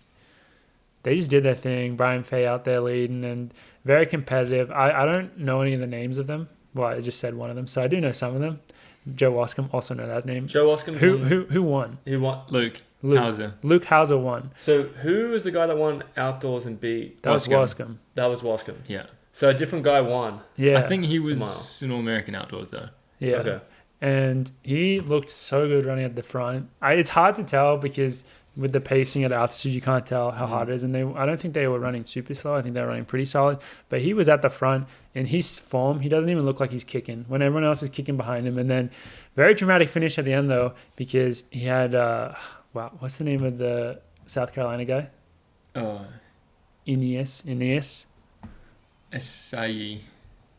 they just did their thing. Brian Fay out there leading and very competitive. I don't know any of the names of them. Well, I just said one of them, so I do know some of them. Joe Wascom, also know that name. Joe Wascom. Who won? Who won? Luke Hauser. Luke Hauser won. So who was the guy that won outdoors and beat? That was Wascom. That was Wascom. Yeah. So a different guy won. Yeah. I think he was an All-American outdoors though. Yeah. Okay. And he looked so good running at the front. It's hard to tell because with the pacing at altitude, you can't tell how hard it is. And I don't think they were running super slow. I think they were running pretty solid. But he was at the front. In his form, he doesn't even look like he's kicking when everyone else is kicking behind him. And then very dramatic finish at the end, though, because he had, what's the name of the South Carolina guy? Ineos. Asai.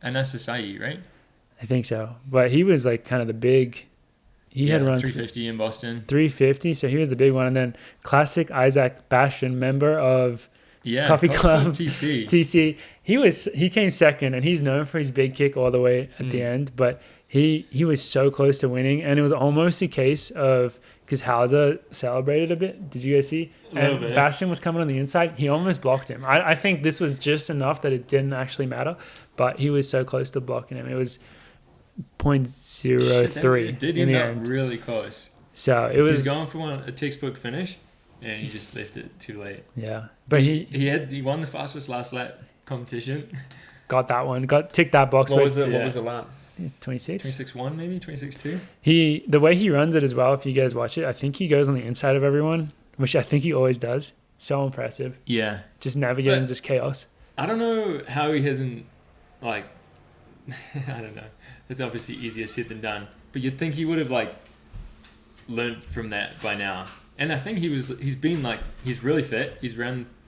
Anas Asai, right? I think so. But he was like kind of the big. He had run 350 in Boston. 350, so he was the big one. And then classic Isaac Bastian, member of Coffee Club TC. He came second, and he's known for his big kick all the way at the end. But he was so close to winning, and it was almost a case of because Hauser celebrated a bit. Did you guys see? And Bastian was coming on the inside. He almost blocked him. I think this was just enough that it didn't actually matter, but he was so close to blocking him. It was 0.03 it did in the end end. Up really close. So it was. He was going for a textbook finish, and he just left it too late. Yeah, but he won the fastest last lap competition. Got that one. Ticked that box. What was the lap? 26. 26.1 maybe 26.2. The way he runs it as well. If you guys watch it, I think he goes on the inside of everyone, which I think he always does. So impressive. Yeah. Just navigating just chaos. I don't know how he hasn't I don't know. It's obviously easier said than done. But you'd think he would have learned from that by now. And I think he's really fit. I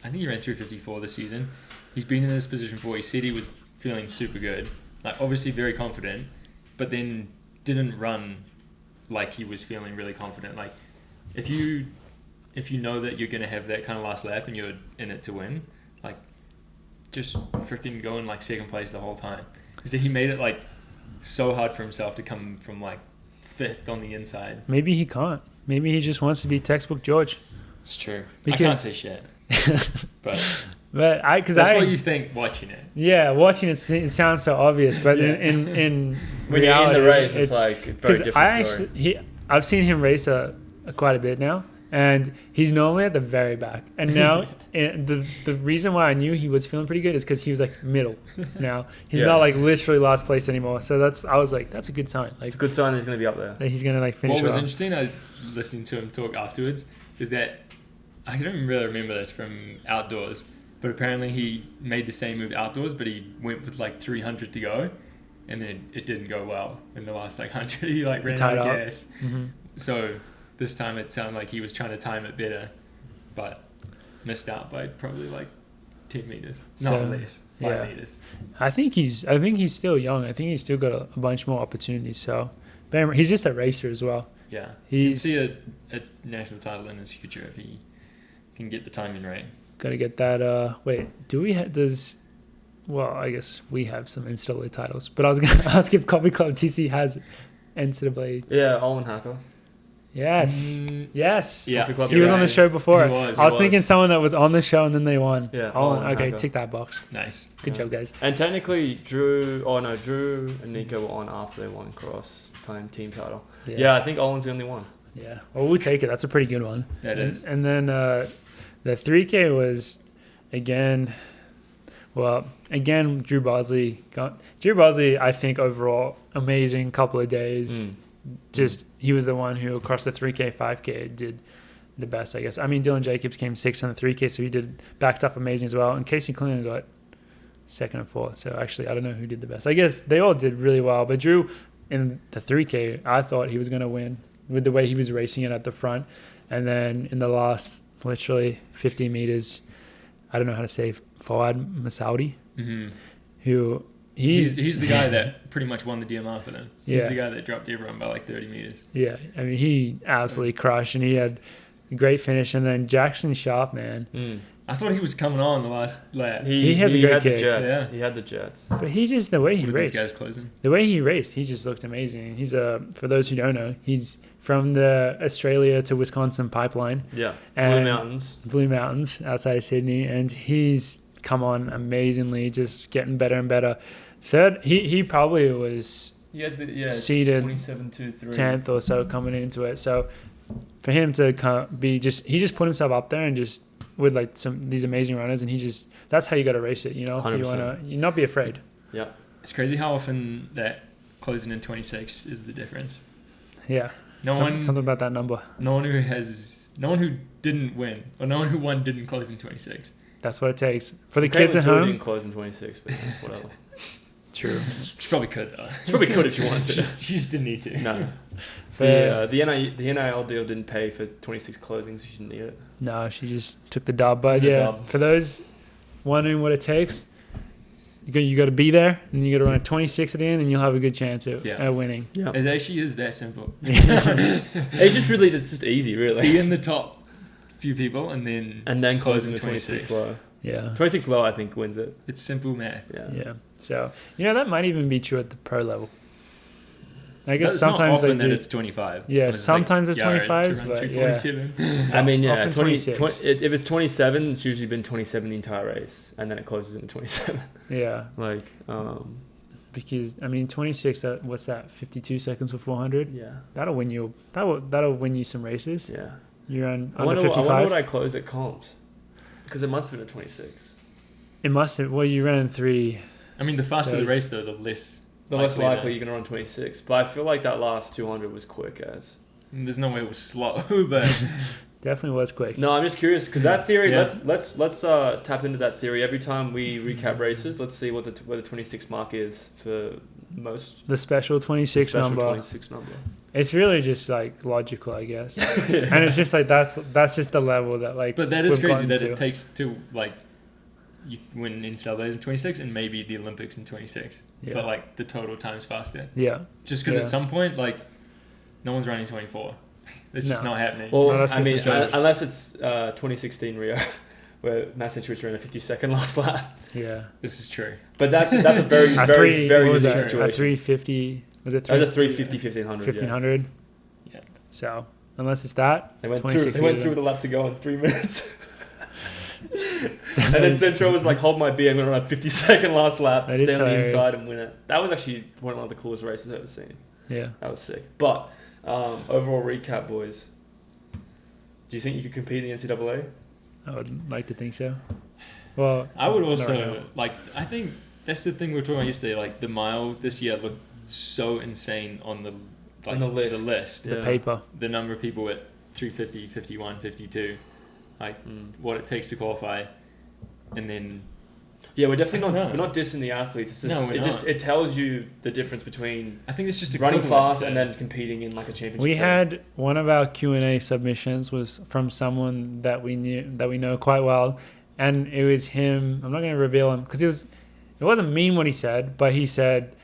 think he ran 254 this season. He's been in this position before. He said he was feeling super good. Obviously very confident, but then didn't run like he was feeling really confident. If you know that you're going to have that kind of last lap and you're in it to win, just freaking go in second place the whole time. Because he made it so hard for himself to come from fifth on the inside. Maybe he can't. Maybe he just wants to be textbook George. It's true. I can't say shit. But that's what you think watching it. Yeah, watching it sounds so obvious, but in when reality, you're in the race, it's a very different story. I've seen him race quite a bit now, and he's normally at the very back. And now the reason why I knew he was feeling pretty good is because he was middle. Now he's not literally last place anymore. So I was that's a good sign. It's a good sign he's going to be up there. That he's going to finish. What was interesting, listening to him talk afterwards, is that I don't really remember this from outdoors. But apparently he made the same move outdoors, but he went with 300 to go, and then it didn't go well in the last 100. He ran out of gas. Mm-hmm. So this time it sounded like he was trying to time it better, but missed out by probably 10 meters, not less, 5 meters. I think he's still young. I think he's still got a bunch more opportunities. So he's just a racer as well. Yeah, you can see a national title in his future if he can get the timing right. Got to get that. Wait, do we have? Well, I guess we have some NCAA titles, but I was going to ask if Coffee Club TC has NCAA. Yeah, Olin Hacker. Yes. Yes. Yeah. He was on the show before. He was. I was thinking someone that was on the show and then they won. Yeah. Olin. Okay, tick that box. Nice. Good job, guys. And technically, Drew and Nico were on after they won cross-time team title. Yeah, I think Olin's the only one. Yeah. Well, we'll take it. That's a pretty good one. That is. And then the 3K was, again, Drew Bosley. Drew Bosley, I think, overall, amazing couple of days. Just, he was the one who, across the 3K, 5K, did the best, I guess. I mean, Dylan Jacobs came 6th on the 3K, so he backed up amazing as well. And Casey Klingon got 2nd and 4th. So, actually, I don't know who did the best. I guess they all did really well. But Drew, in the 3K, I thought he was going to win with the way he was racing it at the front. And then in the last, literally 50 meters, I don't know how to say Fawad Masoudi, who he's the guy that pretty much won the DMR for them. He's the guy that dropped everyone by 30 meters. Yeah, I mean, he absolutely crushed, and he had a great finish. And then Jackson Sharp, man. I thought he was coming on the last lap. He has a great kick. Yeah. He had the jets. But he just, the way he raced. These guys closing. The way he raced, he just looked amazing. He's for those who don't know, he's from the Australia to Wisconsin pipeline. Yeah. Blue Mountains outside of Sydney. And he's come on amazingly, just getting better and better. Third, he probably was seeded 10th or so coming into it. So for him to be he just put himself up there and just with these amazing runners, and that's how you got to race it, 100%. You not be afraid. Yeah. It's crazy how often that closing in 26 is the difference. Yeah. Something about that number. No one who didn't win, or no one who won didn't close in 26. That's what it takes. For the kids at home. Didn't close in 26, but whatever. True. She probably could though. She probably could if she wanted to. She just didn't need to. No. fair. The NIL deal didn't pay for 26 closings, so she didn't need it. No, she just took the dub. But Took the yeah, dub. for those wondering what it takes, you got to be there, and you got to run a 26 at the end, and you'll have a good chance at winning. Yeah. It actually is that simple. It's just easy, really. Be in the top few people and then close in the 26 low. Yeah. 26 low, I think, wins it. It's simple math. Yeah. So, that might even be true at the pro level. I guess It's sometimes not often they do. that it's 25. Yeah, It's sometimes like it's Jared 25s, to run but 247. I mean, yeah, Often 26. if it's 27, it's usually been 27 the entire race, and then it closes in 27. Yeah. Like, Because 26. What's that? 52 seconds for 400. yeah, That'll win you. That'll win you some races. yeah. You're on I under wonder 55. what I closed at comps, because it must have been a 26. It must have. Well, you ran 3. I mean, the faster the race, though, the less Likely you're gonna run 26. But I feel like that last 200 was quick as. There's no way it was slow, but Definitely was quick. No, I'm just curious because that theory. Yeah. Let's tap into that theory every time we recap races. Let's see what where the 26 mark is for most. The special 26 number. 26 number. It's really just like logical, I guess. And it's just like that's just the level that like. But that is we've crazy gotten that to. it takes to like you win NCAA's in 26 and maybe the Olympics in 26. Yeah. But like the total time's faster. Yeah. Just because at some point like no one's running 24. It's just not happening. Well, No, that's I mean, just the choice. unless it's 2016 Rio, where Matt Century ran a 52nd last lap. Yeah. This is true. But that's a very At very very what was easy that? situation. At 350. Was it That was a 350 1500. 1500? Yeah. So unless it's that, They went 26 through either. with a lap to go in 3 minutes. And then Centro was like, hold my beer, I'm going to run a 52nd last lap, That is stay on the hilarious. inside and win it. That was actually one of the coolest races I've ever seen. Yeah. That was sick. But overall recap, boys. Do you think you could compete in the NCAA? I would like to think so. Well, I would not also right now. like. I think that's the thing we were talking about yesterday. Like the mile this year looked so insane on the On the list. the Yeah. paper. The number of people at 350, 51, 52, like what it takes to qualify, and then Yeah, we're definitely I don't not know. we're not dissing the athletes. It's just, No, we're not. it tells you the difference between I think it's just running equivalent fast to- and then competing in like a championship. We setting. had one of our Q&A submissions was from someone that we know quite well, and it was him. I'm not going to reveal him because it wasn't mean what he said, but he said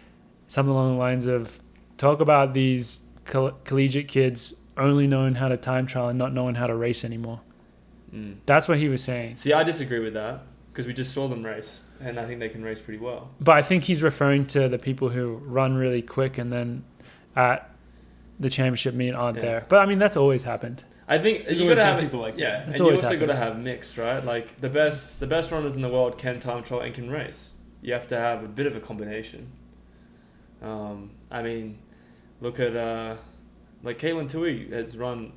something along the lines of talk about these collegiate kids only knowing how to time trial and not knowing how to race anymore. That's what he was saying. See, I disagree with that because we just saw them race, and I think they can race pretty well. But I think he's referring to the people who run really quick and then at the championship meet aren't Yeah. there. But I mean, that's always happened. I think There's you always got to been have people like that. yeah, It's and you always also got to happened. have mix, right? Like the best runners in the world can time trial and can race. You have to have a bit of a combination. I mean, look at like Caitlin Tui has run.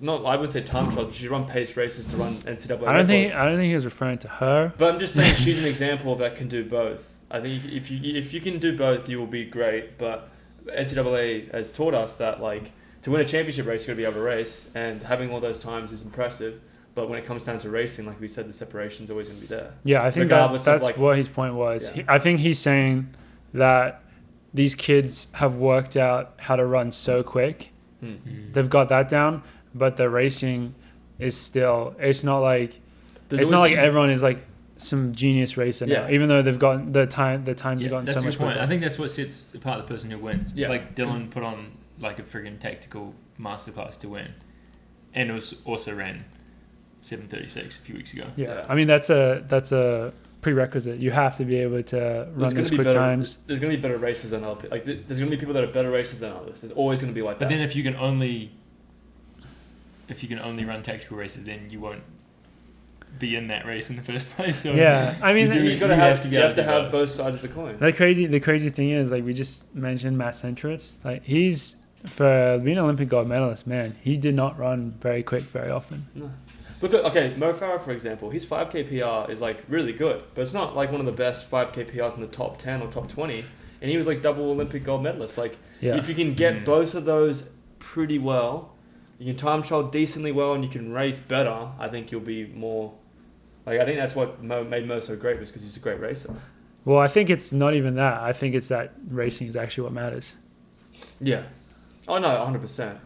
I wouldn't say time trial, but she's run pace races to run NCAA. I don't think records. he was referring to her. But I'm just saying she's an example that can do both. I think if you can do both, you will be great. But NCAA has taught us that like to win a championship race, you got to be able to race, and having all those times is impressive. But when it comes down to racing, like we said, the separation's always going to be there. Yeah, I think Regardless of, that's like- what his point was. Yeah. I think he's saying that these kids have worked out how to run so quick. They've got that down, but the racing is still. It's not like everyone is like some genius racer now. Yeah. Even though they've got the times have gotten That's so a much good point. quicker. I think that's what sets apart the person who wins. Yeah. Like Dylan put on like a friggin' tactical masterclass to win, and also ran 7:36 a few weeks ago. Yeah, I mean that's a prerequisite. You have to be able to run those quick times. There's going to be better racers than other people. Like there's going to be people that are better racers than others. There's always going to be like But that. then if you can only run tactical races, then you won't be in that race in the first place. So Yeah, I mean, you have to have both sides of the coin. the crazy thing is, like we just mentioned, Matt Centrowitz. Like he's for being an Olympic gold medalist, man. He did not run very quick very often. No. Look at Mo Farah, for example. His 5K PR is like really good, but it's not like one of the best 5K PRs in the top 10 or top 20. And he was like double Olympic gold medalist. Like if you can get both of those pretty well, you can time trial decently well, and you can race better, I think you'll be more. Like I think that's what made Mo so great, was because he's a great racer. Well, I think it's not even that. I think it's that racing is actually what matters. Yeah. Oh no, 100%.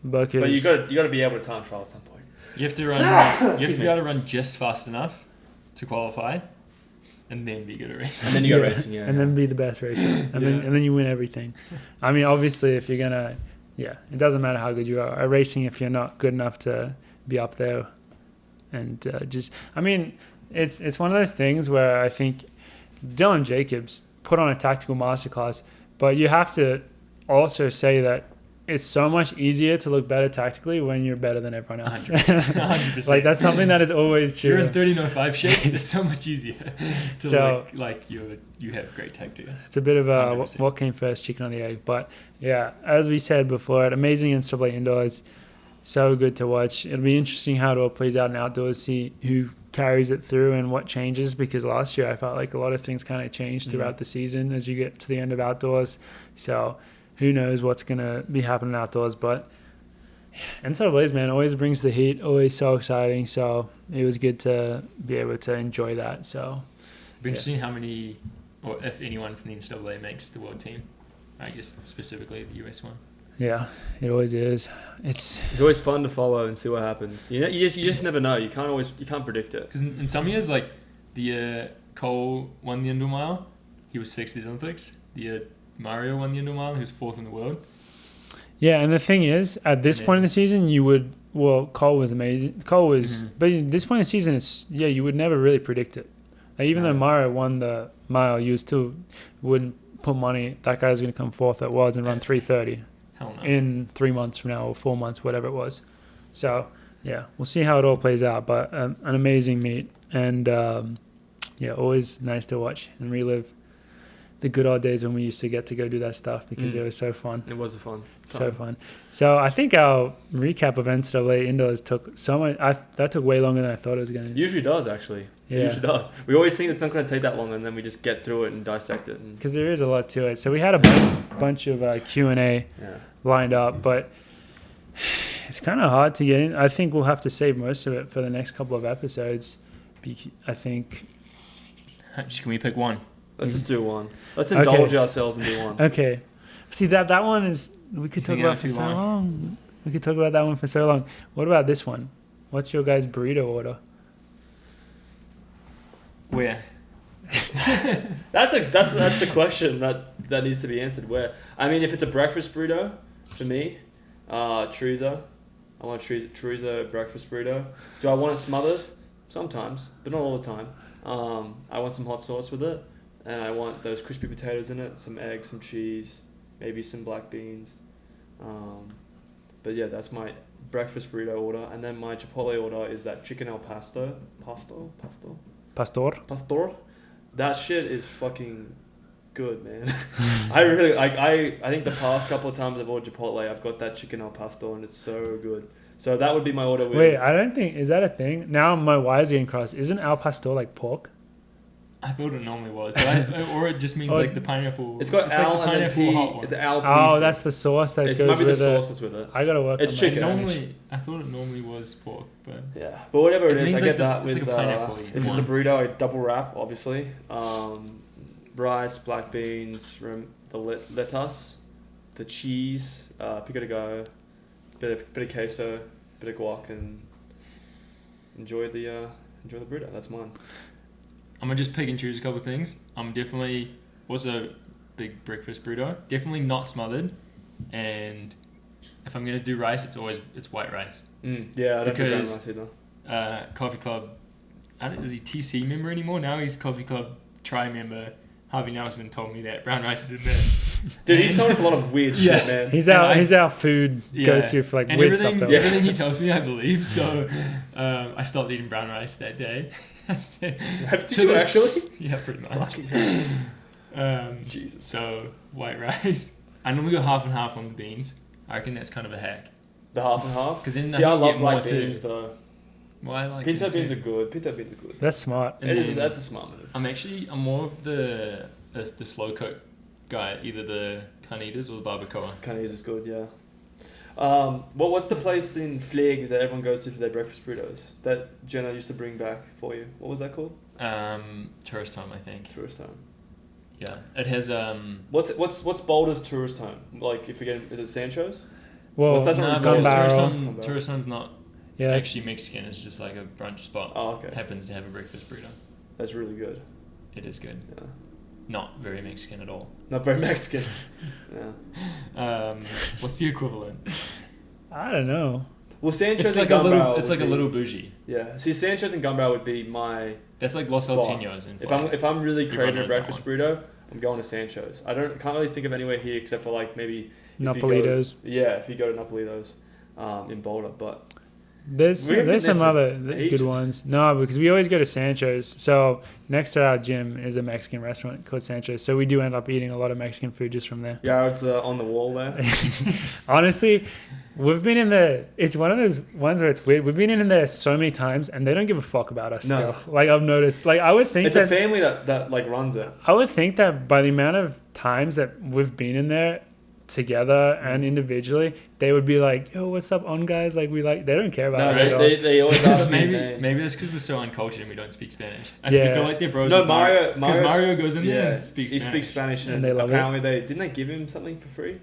Because But you got to be able to time trial at some point. You have to run. You have to be able to run just fast enough to qualify, and then be good at racing. And then you go racing, and then be the best racer, and then you win everything. I mean, obviously, if you're gonna, it doesn't matter how good you are at racing if you're not good enough to be up there, and it's one of those things where I think Dylan Jacobs put on a tactical masterclass, but you have to also say that it's so much easier to look better tactically when you're better than everyone else. 100%. Like that's something that is always true. If you're in 30.05 shape, it's so much easier to you have great tactics. It's a bit of what came first, chicken or the egg. But yeah, as we said before, amazing NCAA indoors, so good to watch. It'll be interesting how it all plays out in outdoors, see who carries it through and what changes, because last year I felt like a lot of things kind of changed throughout the season as you get to the end of outdoors. So who knows what's going to be happening outdoors. But NCAA's, man, always brings the heat, always so exciting. So it was good to be able to enjoy that. So it'll be interesting how many, or if anyone from the NCAA makes the world team. I guess specifically the US one. Yeah, it always is. It's always fun to follow and see what happens. You just never know. You can't predict it. Because in some years, like the year Cole won the indoor mile, he was 6th at the Olympics. The year Mario won the indoor mile, he was 4th in the world. Yeah, and the thing is, at this point in the season, Cole was amazing. Cole was, but at this point in the season, you would never really predict it. Like, even though Mario won the mile, you still wouldn't put money that guy's going to come 4th at Worlds and run 3:30 in 3 months from now or 4 months, whatever it was. So yeah, we'll see how it all plays out. But an amazing meet, and always nice to watch and relive the good old days when we used to get to go do that stuff, because it was so fun. It was fun. So fun. So I think our recap of NCAA indoors took so much. That took way longer than I thought it was going to. Usually does, actually. Yeah. It usually does. We always think it's not going to take that long, and then we just get through it and dissect it. Because there is a lot to it. So we had a bunch of Q&A lined up, but it's kind of hard to get in. I think we'll have to save most of it for the next couple of episodes. I think. Can we pick one? Let's just do one. Let's indulge ourselves and do one. Okay. See, that one is, we could talk about for so long. We could talk about that one for so long. What about this one? What's your guys' burrito order? Where? That's the question that needs to be answered. Where? I mean, if it's a breakfast burrito, for me, chorizo. I want a chorizo breakfast burrito. Do I want it smothered? Sometimes, but not all the time. I want some hot sauce with it. And I want those crispy potatoes in it, some eggs, some cheese, maybe some black beans. But yeah, that's my breakfast burrito order. And then my Chipotle order is that chicken al pastor. Pastor. That shit is fucking good, man. I think the past couple of times I've ordered Chipotle, I've got that chicken al pastor, and it's so good. So that would be my order. Wait, I don't think, is that a thing? Now my wires getting crossed. Isn't al pastor like pork? I thought it normally was, but or it just means like the pineapple. It's got al like and then P. It's al P. Oh, that's the sauce that goes with it. It's maybe the sauce that's with it. I gotta work. It's on chicken. I thought it normally was pork, but yeah. But whatever it is, I get that with. Like a pineapple if it's a burrito, I double wrap, obviously. Rice, black beans, the lettuce, the cheese, pico de gallo, bit of queso, bit of guac, and enjoy the burrito. That's mine. I'm going to just pick and choose a couple of things. I'm definitely also big breakfast burrito. Definitely not smothered. And if I'm going to do rice, it's white rice. Yeah, I don't do brown rice either. Coffee Club, is he TC member anymore? Now he's Coffee Club Tri member. Harvey Nelson told me that brown rice is in there. Dude, he's telling us a lot of weird shit, man. He's our food go-to for like weird stuff though. Everything he tells me, I believe. So I stopped eating brown rice that day. Did you actually? Yeah, pretty much. Jesus. So white rice. I normally go half and half on the beans. I reckon that's kind of a hack. The half and half? Because then I love black beans though. Well, I like pinto beans are good. That's smart. That's a smart move. I'm more of the slow cook guy, either the carnitas or the barbacoa. Carnitas is good, yeah. What's the place in Fleg that everyone goes to for their breakfast burritos that Jenna used to bring back for you? What was that called? Tourist Home, I think. Tourist Home. Yeah, it has. What's Boulder's Tourist Home? Like, if you get, is it Sancho's? Well, that's not gun barrel. Turison's not actually Mexican. It's just like a brunch spot. Oh, okay. Happens to have a breakfast burrito. That's really good. It is good. Yeah. Not very Mexican at all. Not very Mexican. Yeah. What's the equivalent? I don't know. Well, Sancho's It's like and a little. Gun It's like a little bougie. Yeah. See, Sancho's and Gun Barrel would be my. That's like Los spot. Salteños in If I'm really craving a knows that breakfast burrito, I'm going to Sancho's. Can't really think of anywhere here except for like maybe Napolitos. If you go to Napolitos, in Boulder, but there's some other ages. good ones. No, because we always go to Sancho's. So next to our gym is a Mexican restaurant called Sancho's. So we do end up eating a lot of Mexican food just from there. Yeah, it's on the wall there. Honestly, we've been in there. It's one of those ones where it's weird. We've been in there so many times, and they don't give a fuck about us. No. Still. Like I've noticed. Like I would think it's a family that like runs it. I would think that by the amount of times that we've been in there together and individually, they would be like, "Yo, what's up, on guys?" Like they don't care about us at all. They always ask me. Maybe that's because we're so uncultured and we don't speak Spanish. I feel like they're bros. No, Mario goes in there and speaks Spanish. He speaks Spanish, and they love apparently didn't they give him something for free?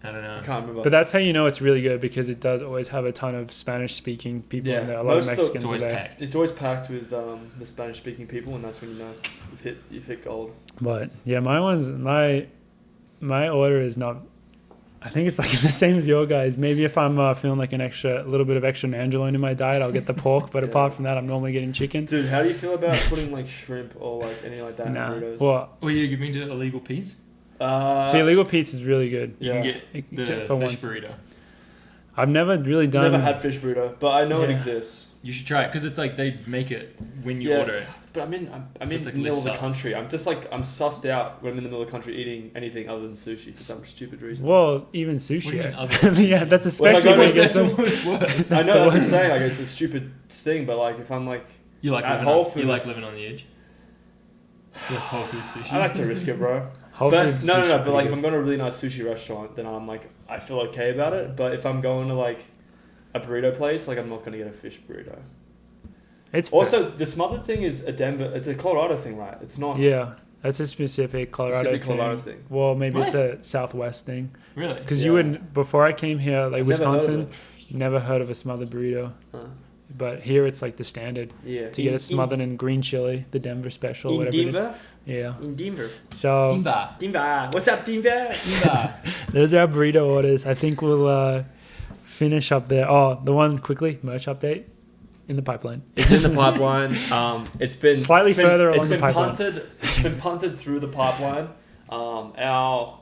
I don't know. I can't remember. But that's how you know it's really good, because it does always have a ton of Spanish-speaking people in there. A lot of Mexicans are there. Packed. It's always packed with the Spanish-speaking people, and that's when you know you've hit gold. But yeah, my order is not. I think it's like the same as your guys. Maybe if I'm feeling like a little bit of extra nandrolone in my diet, I'll get the pork. But apart from that, I'm normally getting chicken. Dude, how do you feel about putting like shrimp or like anything like that in burritos? Well, you mean to illegal Pete's? See, illegal Pete's is really good. You can get the fish burrito. I've never really done. Never had fish burrito, but I know it exists. You should try it because it's like they make it when you order it. But I'm in the middle of the country. I'm sussed out when I'm in the middle of the country eating anything other than sushi for some stupid reason. Well, even sushi. Yeah, that's especially when that's almost worse. I know that's what I'm saying. Like it's a stupid thing, but like if I'm like at Whole Foods, you like living on the edge. You like Whole Foods sushi. I like to risk it, bro. Foods no. But like if I'm going to a really nice sushi restaurant, then I'm like I feel okay about it. But if I'm going to like a burrito place, like I'm not going to get a fish burrito. It's also the smothered thing is it's a Colorado thing, right? It's not. Yeah, that's a specific Colorado thing. Well, maybe it's a Southwest thing. Really? Because you wouldn't, before I came here, like Wisconsin, never heard of a smothered burrito. But here it's like the standard. Yeah. To get it smothered in green chili, the Denver special, whatever it is. Yeah. In Denver. So. Denver. What's up, Denver? Those are our burrito orders. I think we'll finish up there. Oh, the one quickly, merch update. In the pipeline. It's in the pipeline. It's been further along the pipeline. It's been punted through the pipeline. Our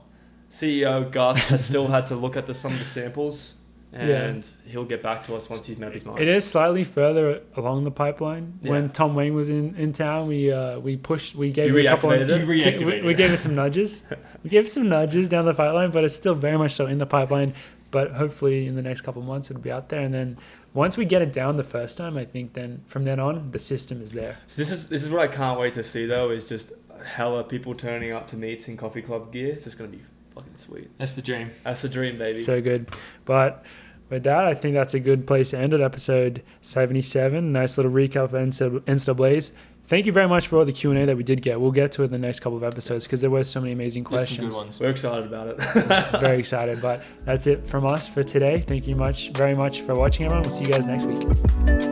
CEO Gus has still had to look at some of the samples, and he'll get back to us once he's made up his mind. It is slightly further along the pipeline. Yeah. When Tom Wayne was in town, we gave it a couple. We gave it some nudges. We gave it some nudges down the pipeline, but it's still very much so in the pipeline. But hopefully in the next couple of months it'll be out there, and then once we get it down the first time, I think then from then on the system is there. So this is what I can't wait to see though, is just hella people turning up to meets in coffee club gear. It's just gonna be fucking sweet. That's the dream. That's the dream, baby. So good. But with that, I think that's a good place to end it. Episode 77. Nice little recap of NCAAs. Thank you very much for all the Q&A that we did get. We'll get to it in the next couple of episodes because there were so many amazing questions. Some good ones. We're excited about it. Very excited. But that's it from us for today. Thank you very much for watching, everyone. We'll see you guys next week.